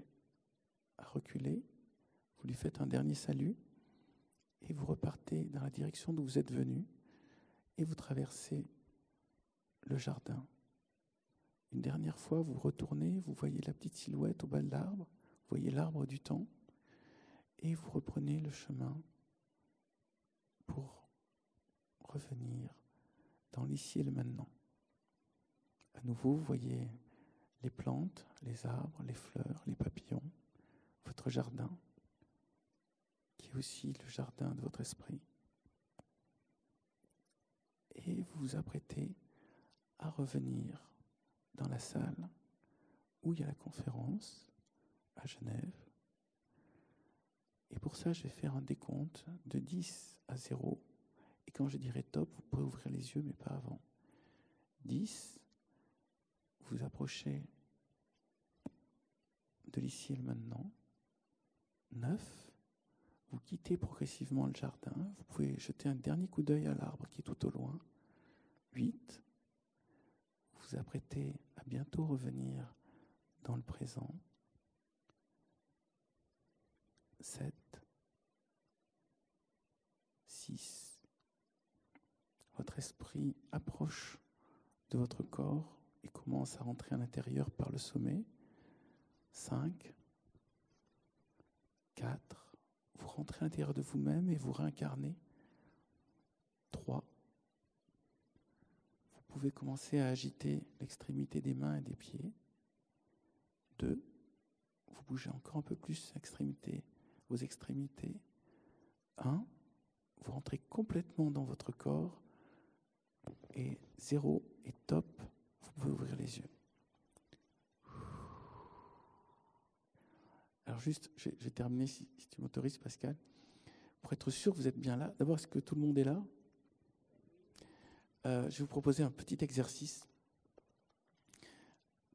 à reculer, vous lui faites un dernier salut et vous repartez dans la direction d'où vous êtes venu et vous traversez le jardin. Une dernière fois, vous retournez, vous voyez la petite silhouette au bas de l'arbre, vous voyez l'arbre du temps et vous reprenez le chemin pour revenir dans l'ici et le maintenant. À nouveau, vous voyez les plantes, les arbres, les fleurs, les papillons, votre jardin, qui est aussi le jardin de votre esprit. Et vous vous apprêtez à revenir dans la salle où il y a la conférence à Genève. Et pour ça, je vais faire un décompte de 10 à 0. Et quand je dirai top, vous pouvez ouvrir les yeux, mais pas avant. 10, vous approchez de l'ici et le maintenant. 9, vous quittez progressivement le jardin. Vous pouvez jeter un dernier coup d'œil à l'arbre qui est tout au loin. 8, vous vous apprêtez à bientôt revenir dans le présent. 7, 6, votre esprit approche de votre corps et commence à rentrer à l'intérieur par le sommet. 5, 4, vous rentrez à l'intérieur de vous-même et vous réincarnez. 3, vous pouvez commencer à agiter l'extrémité des mains et des pieds. 2, vous bougez encore un peu plus vos extrémités. 1, vous rentrez complètement dans votre corps. Et 0 est top, vous pouvez ouvrir les yeux. Alors juste, je vais terminer si tu m'autorises, Pascal. Pour être sûr que vous êtes bien là, d'abord, est-ce que tout le monde est là ? Je vais vous proposer un petit exercice.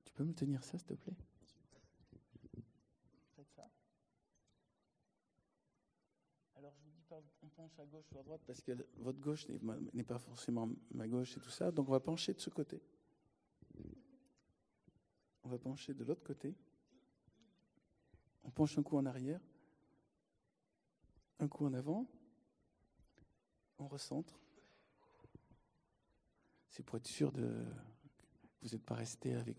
Tu peux me tenir ça, s'il te plaît ? Faites ça. Alors, je ne vous dis pas, on penche à gauche ou à droite, parce que votre gauche n'est pas forcément ma gauche et tout ça. Donc, on va pencher de ce côté. On va pencher de l'autre côté. On penche un coup en arrière, un coup en avant. On recentre. C'est pour être sûr que vous n'êtes pas resté avec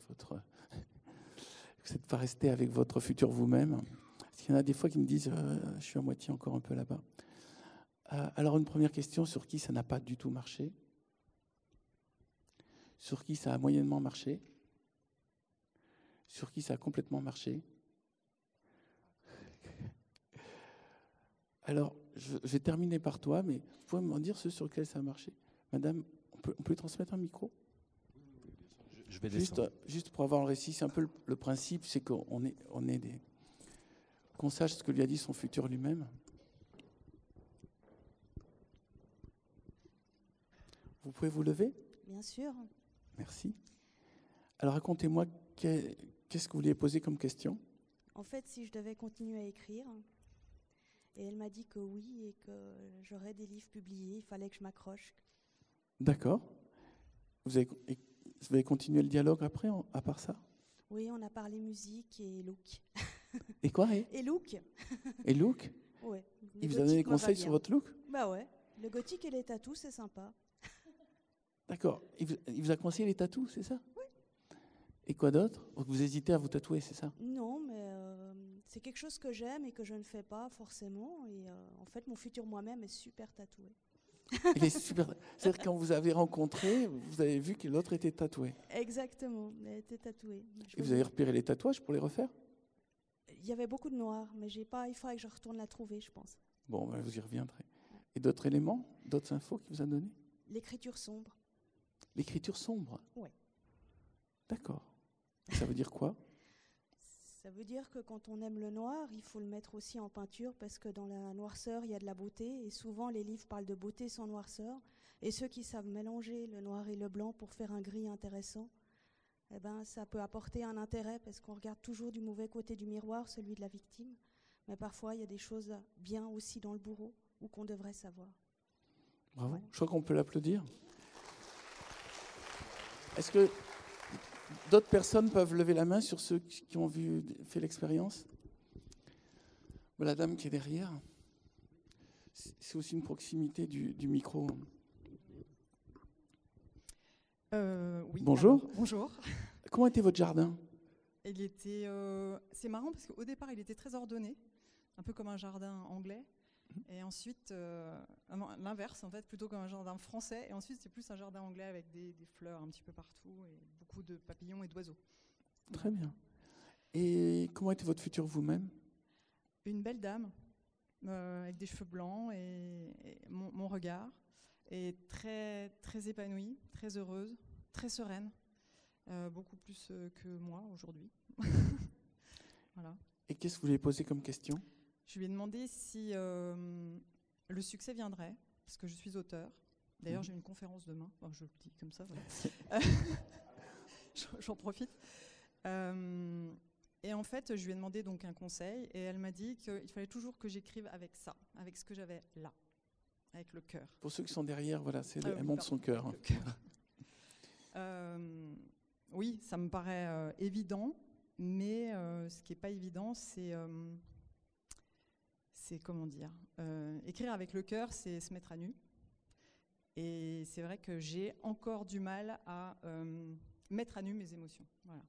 votre futur vous-même. Parce qu'il y en a des fois qui me disent je suis à moitié encore un peu là-bas. Alors une première question, sur qui ça n'a pas du tout marché ? Sur qui ça a moyennement marché ? Sur qui ça a complètement marché ? Alors, je vais terminer par toi, mais vous pouvez m'en dire ceux sur lesquels ça a marché ? Madame, on peut transmettre un micro ? Je vais descendre. Juste pour avoir le récit, c'est un peu le principe, c'est qu'on qu'on sache ce que lui a dit son futur lui-même. Vous pouvez vous lever ? Bien sûr. Merci. Alors racontez-moi, qu'est-ce que vous lui avez posé comme question ? En fait, si je devais continuer à écrire, et elle m'a dit que oui, et que j'aurais des livres publiés, il fallait que je m'accroche. D'accord. Vous avez continué le dialogue après, à part ça ? Oui, on a parlé musique et look. Et quoi ? Et look. Et look ? Ouais. Il vous a donné des conseils sur votre look ? Bah ouais. Le gothique et les tatous, c'est sympa. D'accord. Il vous a conseillé les tatous, c'est ça ? Oui. Et quoi d'autre ? Vous hésitez à vous tatouer, c'est ça ? Non, mais c'est quelque chose que j'aime et que je ne fais pas forcément. Et en fait, mon futur moi-même est super tatoué. Il est super. C'est-à-dire que quand vous avez rencontré, vous avez vu que l'autre était tatoué. Exactement, elle était tatouée. Et vous avez repéré les tatouages pour les refaire ? Il y avait beaucoup de noir, mais il faudrait que je retourne la trouver, je pense. Bon, ben, vous y reviendrez. Et d'autres éléments, d'autres infos qu'il vous a donné ? L'écriture sombre. L'écriture sombre ? Oui. D'accord. Ça veut dire quoi ? Ça veut dire que quand on aime le noir, il faut le mettre aussi en peinture parce que dans la noirceur, il y a de la beauté. Et souvent, les livres parlent de beauté sans noirceur. Et ceux qui savent mélanger le noir et le blanc pour faire un gris intéressant, eh ben, ça peut apporter un intérêt parce qu'on regarde toujours du mauvais côté du miroir, celui de la victime. Mais parfois, il y a des choses bien aussi dans le bourreau ou qu'on devrait savoir. Bravo. Ouais. Je crois qu'on peut l'applaudir. Est-ce que d'autres personnes peuvent lever la main sur ceux qui ont fait l'expérience ? La dame qui est derrière. C'est aussi une proximité du micro. Oui. Bonjour. Alors, bonjour. Comment était votre jardin ? Il était, c'est marrant parce qu'au départ, il était très ordonné, un peu comme un jardin anglais. Et ensuite, l'inverse, en fait, plutôt comme un jardin français. Et ensuite, c'est plus un jardin anglais avec des fleurs un petit peu partout et beaucoup de papillons et d'oiseaux. Très bien. Et comment était votre futur vous-même ? Une belle dame avec des cheveux blancs et mon regard est très, très épanouie, très heureuse, très sereine, beaucoup plus que moi aujourd'hui. Voilà. Et qu'est-ce que vous lui avez posé comme question ? Je lui ai demandé si le succès viendrait, parce que je suis auteur. D'ailleurs, j'ai une conférence demain. Enfin, je le dis comme ça. Voilà. J'en profite. Et en fait, je lui ai demandé donc un conseil, et elle m'a dit qu'il fallait toujours que j'écrive avec ça, avec ce que j'avais là, avec le cœur. Pour ceux qui sont derrière, voilà, elle Oui, montre son cœur. Oui, ça me paraît évident, mais ce qui n'est pas évident, c'est comment dire, écrire avec le cœur, c'est se mettre à nu. Et c'est vrai que j'ai encore du mal à mettre à nu mes émotions. Voilà.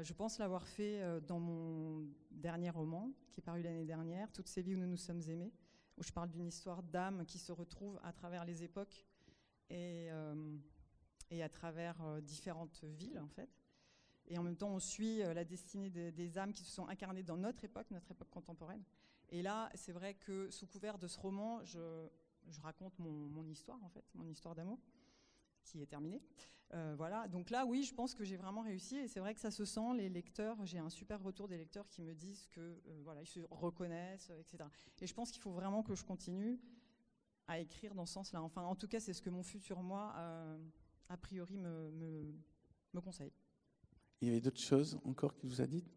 Je pense l'avoir fait dans mon dernier roman, qui est paru l'année dernière, Toutes ces vies où nous nous sommes aimés, où je parle d'une histoire d'âme qui se retrouve à travers les époques et à travers différentes villes, en fait. Et en même temps, on suit la destinée des âmes qui se sont incarnées dans notre époque contemporaine. Et là, c'est vrai que sous couvert de ce roman, je raconte mon histoire, en fait, mon histoire d'amour, qui est terminée. Voilà. Donc là, oui, je pense que j'ai vraiment réussi. Et c'est vrai que ça se sent, les lecteurs, j'ai un super retour des lecteurs qui me disent que voilà, ils se reconnaissent, etc. Et je pense qu'il faut vraiment que je continue à écrire dans ce sens-là. Enfin, en tout cas, c'est ce que mon futur moi, a priori, me conseille. Il y avait d'autres choses encore qu'il vous a dites?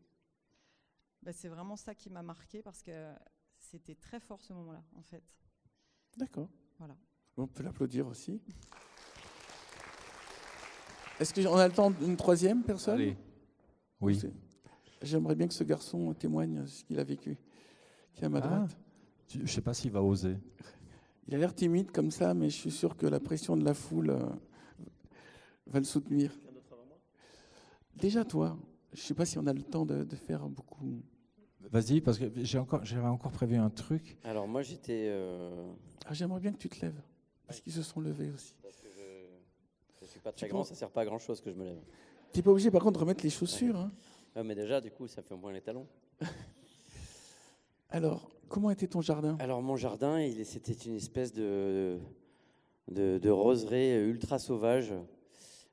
C'est vraiment ça qui m'a marqué parce que c'était très fort ce moment-là, en fait. D'accord. Voilà. On peut l'applaudir aussi. Est-ce qu'on a le temps d'une troisième personne? Allez. Oui. J'aimerais bien que ce garçon témoigne ce qu'il a vécu, qui est à ma droite. Je ne sais pas s'il va oser. Il a l'air timide comme ça, mais je suis sûr que la pression de la foule va le soutenir. Déjà toi, je ne sais pas si on a le temps de faire beaucoup. Vas-y, parce que j'avais encore prévu un truc. Alors moi j'étais... J'aimerais bien que tu te lèves, parce qu'ils se sont levés aussi. Parce que je ne suis pas très grand, ça ne sert pas à grand chose que je me lève. Tu n'es pas obligé par contre de remettre les chaussures. Hein. Mais déjà du coup ça fait au moins les talons. Alors, comment était ton jardin? Alors mon jardin, c'était une espèce de roseraie ultra sauvage,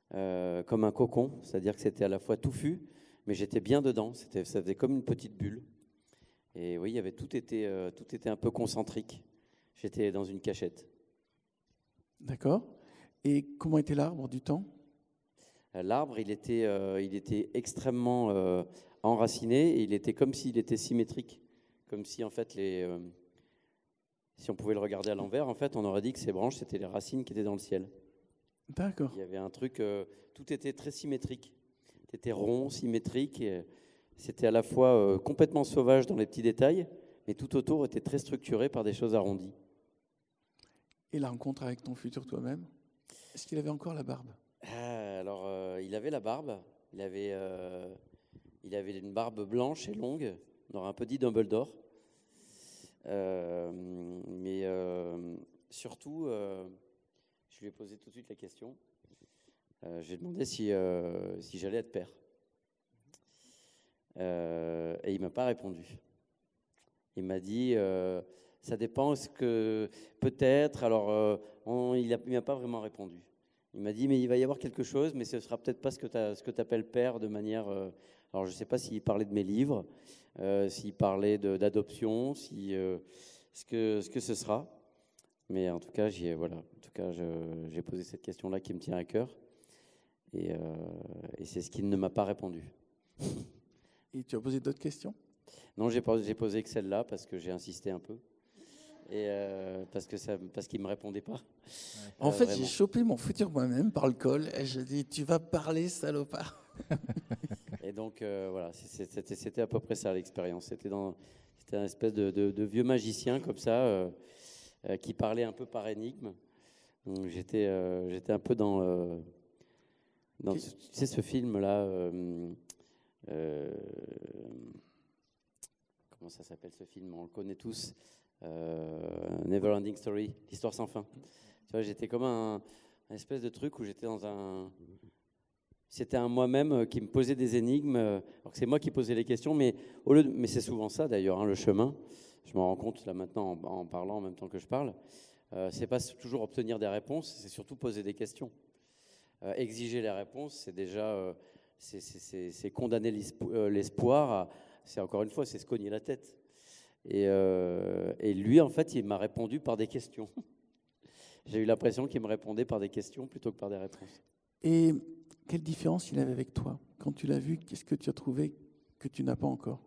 comme un cocon, c'est-à-dire que c'était à la fois touffu, mais j'étais bien dedans, ça faisait comme une petite bulle. Et oui, tout était un peu concentrique. J'étais dans une cachette. D'accord. Et comment était l'arbre du temps? L'arbre, il était extrêmement enraciné et il était comme s'il était symétrique. Comme si, en fait, si on pouvait le regarder à l'envers, en fait, on aurait dit que ces branches, c'était les racines qui étaient dans le ciel. D'accord. Il y avait un truc, tout était très symétrique. C'était rond, symétrique. Et c'était à la fois complètement sauvage dans les petits détails, mais tout autour était très structuré par des choses arrondies. Et la rencontre avec ton futur toi-même, est-ce qu'il avait encore la barbe? Alors, il avait la barbe. Il avait une barbe blanche et longue. On aurait un peu dit Dumbledore. Mais surtout, je lui ai posé tout de suite la question. J'ai demandé si j'allais être père. Et il ne m'a pas répondu. Il m'a dit, ça dépend, ce que peut-être. Alors, il ne m'a pas vraiment répondu. Il m'a dit, mais il va y avoir quelque chose, mais ce ne sera peut-être pas ce que tu appelles père de manière... alors, je ne sais pas s'il parlait de mes livres, s'il parlait d'adoption, ce que ce sera. Mais en tout cas, j'ai posé cette question-là qui me tient à cœur. Et c'est ce qu'il ne m'a pas répondu. Et tu as posé d'autres questions? Non, j'ai posé que celle-là parce que j'ai insisté un peu. Et parce qu'il ne me répondait pas. En fait, vraiment. j'ai chopé mon futur moi-même par le col et je dis, tu vas parler, salopard. Et donc, voilà, c'était à peu près ça l'expérience. C'était un espèce de vieux magicien comme ça, qui parlait un peu par énigme. Donc, j'étais un peu dans tu sais, ce film-là, comment ça s'appelle ce film? On le connaît tous. Neverending Story, l'histoire sans fin. Tu vois, j'étais comme un espèce de truc où j'étais c'était un moi-même qui me posait des énigmes, alors que c'est moi qui posais les questions, mais c'est souvent ça d'ailleurs, hein, le chemin. Je m'en rends compte là maintenant en parlant en même temps que je parle. C'est pas toujours obtenir des réponses, c'est surtout poser des questions. Exiger les réponses, c'est déjà c'est condamner l'espoir. C'est encore une fois, c'est se cogner la tête. Et lui, en fait, il m'a répondu par des questions. J'ai eu l'impression qu'il me répondait par des questions plutôt que par des réponses. Et quelle différence il avait avec toi? Quand tu l'as vu, qu'est-ce que tu as trouvé que tu n'as pas encore?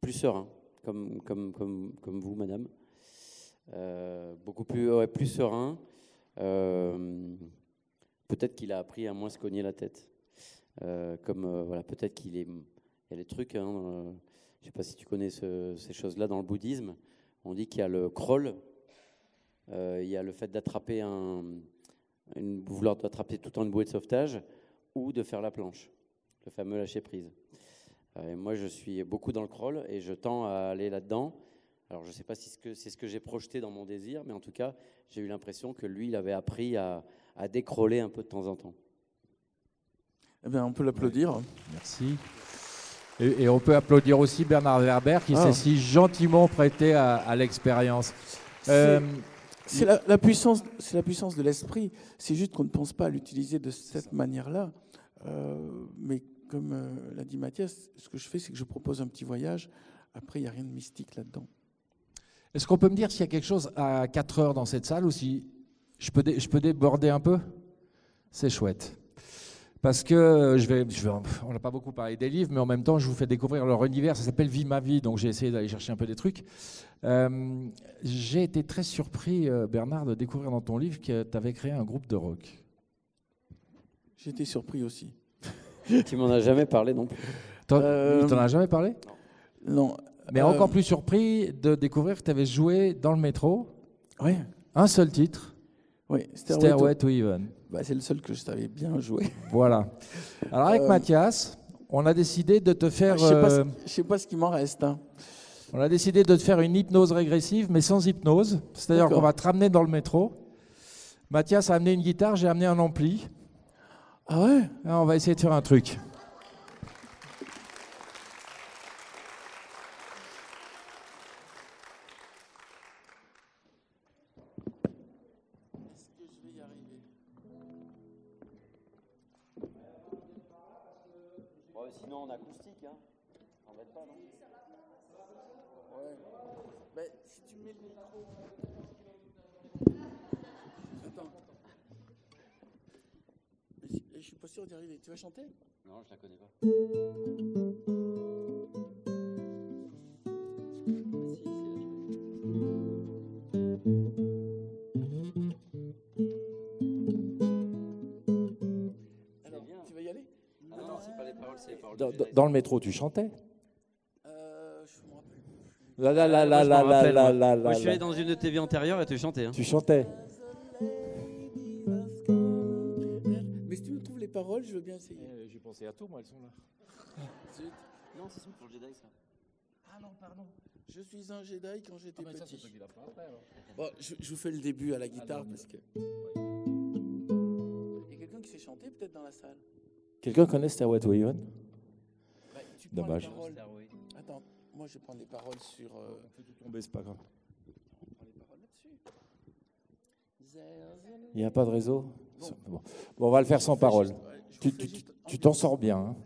Plus serein, comme vous, madame. Beaucoup plus, ouais, plus serein. Peut-être qu'il a appris à moins se cogner la tête. Voilà, peut-être qu'il est... Il y a des trucs, hein, je ne sais pas si tu connais ces choses-là dans le bouddhisme. On dit qu'il y a le crawl, il y a le fait d'attraper vouloir attraper tout le temps une bouée de sauvetage ou de faire la planche, le fameux lâcher prise. Et moi, je suis beaucoup dans le crawl et je tends à aller là-dedans. Alors, je ne sais pas si c'est ce que j'ai projeté dans mon désir, mais en tout cas, j'ai eu l'impression que lui, il avait appris à décrawler un peu de temps en temps. Eh bien, on peut l'applaudir. Merci. Et on peut applaudir aussi Bernard Werber qui s'est si gentiment prêté à l'expérience. C'est la puissance de l'esprit. C'est juste qu'on ne pense pas à l'utiliser de cette manière-là. Mais comme l'a dit Mathias, ce que je fais, c'est que je propose un petit voyage. Après, il n'y a rien de mystique là-dedans. Est-ce qu'on peut me dire s'il y a quelque chose à 4 heures dans cette salle ou si je peux déborder un peu? C'est chouette. Parce que on n'a pas beaucoup parlé des livres, mais en même temps, je vous fais découvrir leur univers. Ça s'appelle Vie ma vie, donc j'ai essayé d'aller chercher un peu des trucs. J'ai été très surpris, Bernard, de découvrir dans ton livre que tu avais créé un groupe de rock. J'ai été surpris aussi. Tu m'en as jamais parlé non plus. T'en as jamais parlé? Non. Mais encore plus surpris de découvrir que tu avais joué dans le métro. Oui. Un seul titre. Oui, Stairway to Heaven. Bah, c'est le seul que je savais bien jouer. Voilà. Alors avec Mathias, on a décidé de te faire... Je sais pas ce qu'il m'en reste. Hein. On a décidé de te faire une hypnose régressive, mais sans hypnose. C'est-à-dire qu'on va te ramener dans le métro. Mathias a amené une guitare, j'ai amené un ampli. Ah ouais? Alors, on va essayer de faire un truc. Est-ce que je vais y arriver? Sinon, en acoustique, hein. T'embête pas, non? Ouais. Mais si tu mets le micro... Attends. Je suis pas sûr d'y arriver. Tu vas chanter? Non, je la connais pas. Alors, tu vas y aller? Ah non, c'est pas les paroles, c'est les paroles. Dans le métro, tu chantais? Je me rappelle. Moi, je suis allé dans une de tes vies antérieures et tu chantais. Hein. Tu chantais. Mais si tu me trouves les paroles, je veux bien essayer. J'ai pensé à tout, moi, elles sont là. Zut. Non, c'est pour le Jedi, ça. Ah non, pardon. Je suis un Jedi quand j'étais petit. Ça, c'est toi qui l'as fait après, alors. Bon, je vous fais le début à la guitare parce que... Il y a quelqu'un qui sait chanter peut-être dans la salle? Quelqu'un connaît Stairway to Heaven? Bah, tu prends Dommage. les paroles. Attends, moi je vais prendre les paroles sur... On fait tout tomber, c'est pas grave. On prend les paroles là-dessus. Il n'y a pas de réseau? Bon, on va le faire sans parole. Tu t'en sors bien. Hein.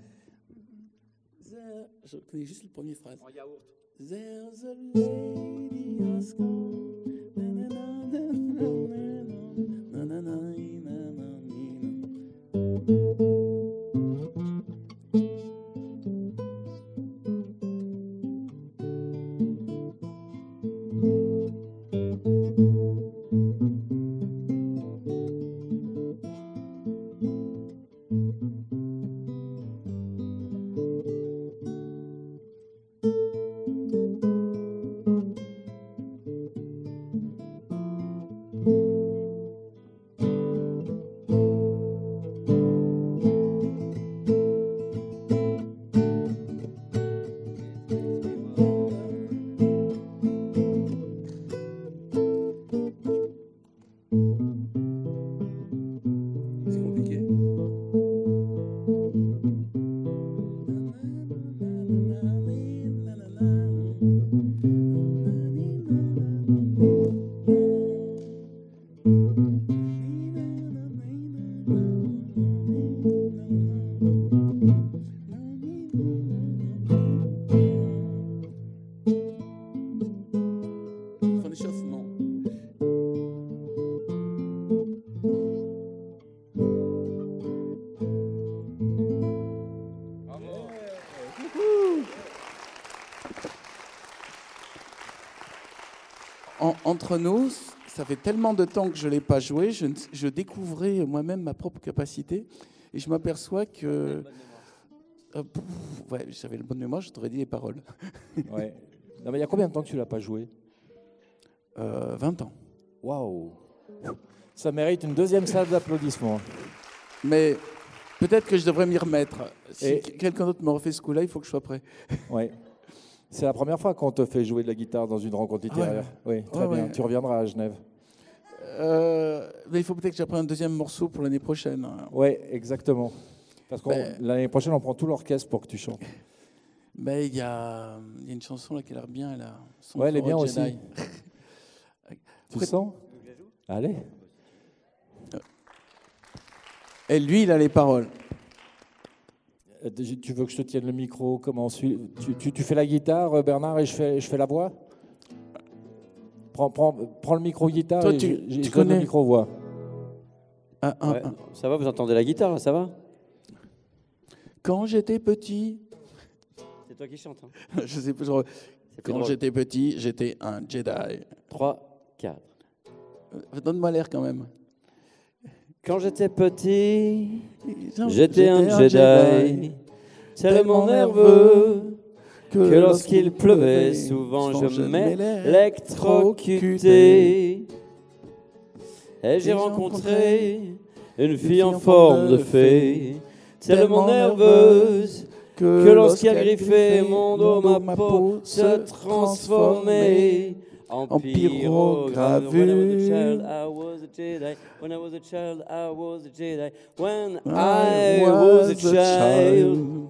Je connais juste la première phrase. En yaourt. There's a lady who's gone. Na, na, na, na, na, na, na. entre nous, ça fait tellement de temps que je ne l'ai pas joué, je découvrais moi-même ma propre capacité et je m'aperçois que... ouais, j'avais le bonne mémoire, je t'aurais dit les paroles. Ouais. Non, mais il y a combien de temps que tu l'as pas joué? 20 ans. Waouh. Ça mérite une deuxième salle d'applaudissements. Mais peut-être que je devrais m'y remettre. Si quelqu'un d'autre me refait ce coup-là, il faut que je sois prêt. Ouais. C'est la première fois qu'on te fait jouer de la guitare dans une rencontre littéraire. Oui, très bien. Ouais. Tu reviendras à Genève. Mais il faut peut-être que j'apprenne un deuxième morceau pour l'année prochaine. Oui, exactement. Parce que l'année prochaine, on prend tout l'orchestre pour que tu chantes. Mais il y a une chanson là qui a l'air bien. Là. Ouais, elle est bien Jedi. aussi. Tu sens? Allez. Et lui, il a les paroles. Tu veux que je te tienne le micro? Comment tu fais la guitare, Bernard, et je fais la voix? Prends le micro guitare. Toi, et tu je connais le micro voix. Ouais, ça va, vous entendez la guitare, là, ça va? Quand j'étais petit... C'est toi qui chantes. Hein. je sais pas. Quand j'étais petit, j'étais un Jedi. 3, 4. Donne-moi l'air quand même. Quand j'étais petit, j'étais un Jedi, tellement nerveux que lorsqu'il pleuvait, souvent je m'électrocutais. Et j'ai rencontré une fille en forme de fée, tellement nerveuse que lorsqu'elle griffait mon dos, ma peau se transformait en pyrogravure. When I was a child, I was a Jedi. When I was a child,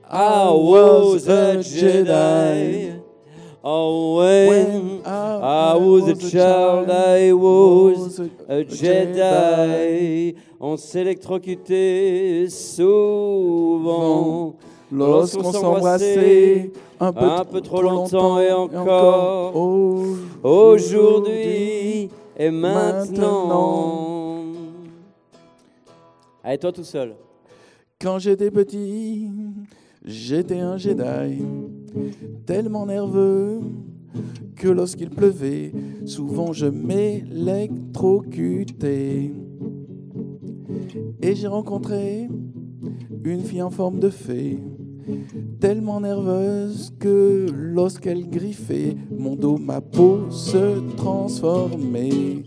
I was a Jedi. Oh, when I was a child, I was a Jedi. On s'électrocutait souvent lorsqu'on s'embrassait un peu trop longtemps et encore aujourd'hui et maintenant. Allez, toi tout seul. Quand j'étais petit, j'étais un Jedi, tellement nerveux que lorsqu'il pleuvait, souvent je m'électrocutais. Et j'ai rencontré une fille en forme de fée, tellement nerveuse que lorsqu'elle griffait mon dos, ma peau se transformait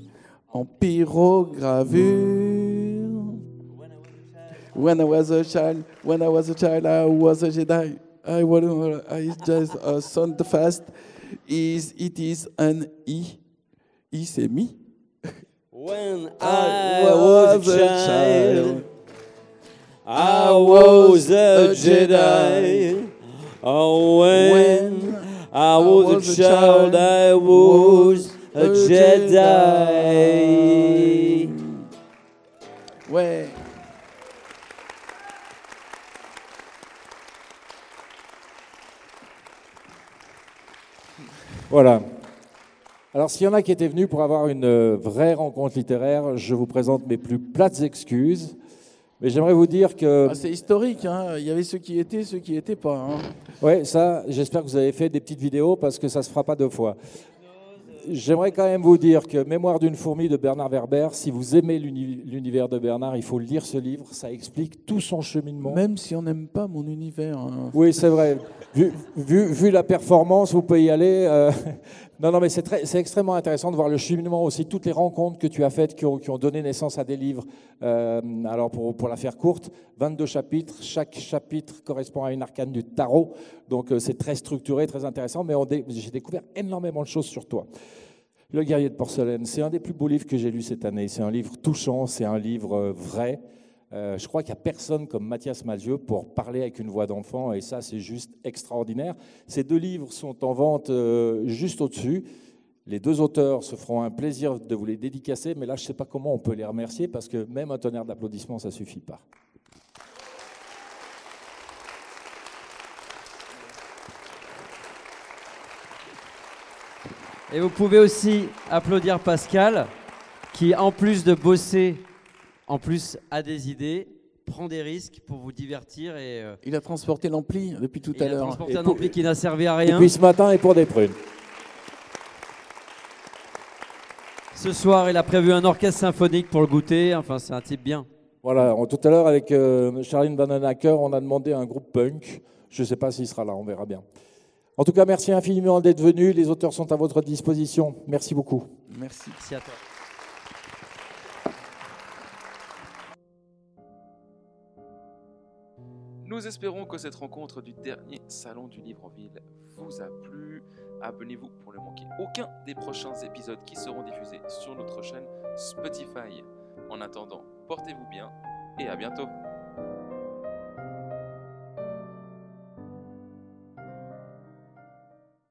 en pyrogravure. When I was a child, I was a Jedi. I just sound fast. It is an E. E c'est me. When I was a child, I was a Jedi. Oh, when I was a child, I was a Jedi. Ouais. Voilà. Alors, s'il y en a qui étaient venus pour avoir une vraie rencontre littéraire, je vous présente mes plus plates excuses. Mais j'aimerais vous dire que... c'est historique, hein. Il y avait ceux qui étaient, ceux qui n'étaient pas. Hein. Oui, ça, j'espère que vous avez fait des petites vidéos parce que ça ne se fera pas deux fois. J'aimerais quand même vous dire que Mémoire d'une fourmi de Bernard Werber, si vous aimez l'univers de Bernard, il faut lire ce livre. Ça explique tout son cheminement. Même si on n'aime pas mon univers. Hein. Oui, c'est vrai. Vu la performance, vous pouvez y aller. Non, mais c'est extrêmement intéressant de voir le cheminement aussi, toutes les rencontres que tu as faites qui ont donné naissance à des livres. Alors, pour la faire courte, 22 chapitres. Chaque chapitre correspond à une arcane du tarot. Donc, c'est très structuré, très intéressant. Mais j'ai découvert énormément de choses sur toi. Le guerrier de porcelaine, c'est un des plus beaux livres que j'ai lus cette année. C'est un livre touchant, c'est un livre vrai. Je crois qu'il n'y a personne comme Mathias Malzieu pour parler avec une voix d'enfant, et ça, c'est juste extraordinaire. Ces deux livres sont en vente juste au-dessus. Les deux auteurs se feront un plaisir de vous les dédicacer, mais là, je ne sais pas comment on peut les remercier, parce que même un tonnerre d'applaudissements, ça ne suffit pas. Et vous pouvez aussi applaudir Pascal, qui, en plus de bosser, a des idées, prend des risques pour vous divertir. Et, il a transporté l'ampli depuis tout à l'heure. Il a transporté un ampli qui n'a servi à rien. Et puis ce matin, et pour des prunes. Ce soir, il a prévu un orchestre symphonique pour le goûter. Enfin, c'est un type bien. Voilà, tout à l'heure avec Charline Vanhoenacker, on a demandé un groupe punk. Je ne sais pas s'il sera là, on verra bien. En tout cas, merci infiniment d'être venu. Les auteurs sont à votre disposition. Merci beaucoup. Merci. Merci à toi. Nous espérons que cette rencontre du dernier Salon du Livre en Ville vous a plu. Abonnez-vous pour ne manquer aucun des prochains épisodes qui seront diffusés sur notre chaîne Spotify. En attendant, portez-vous bien et à bientôt.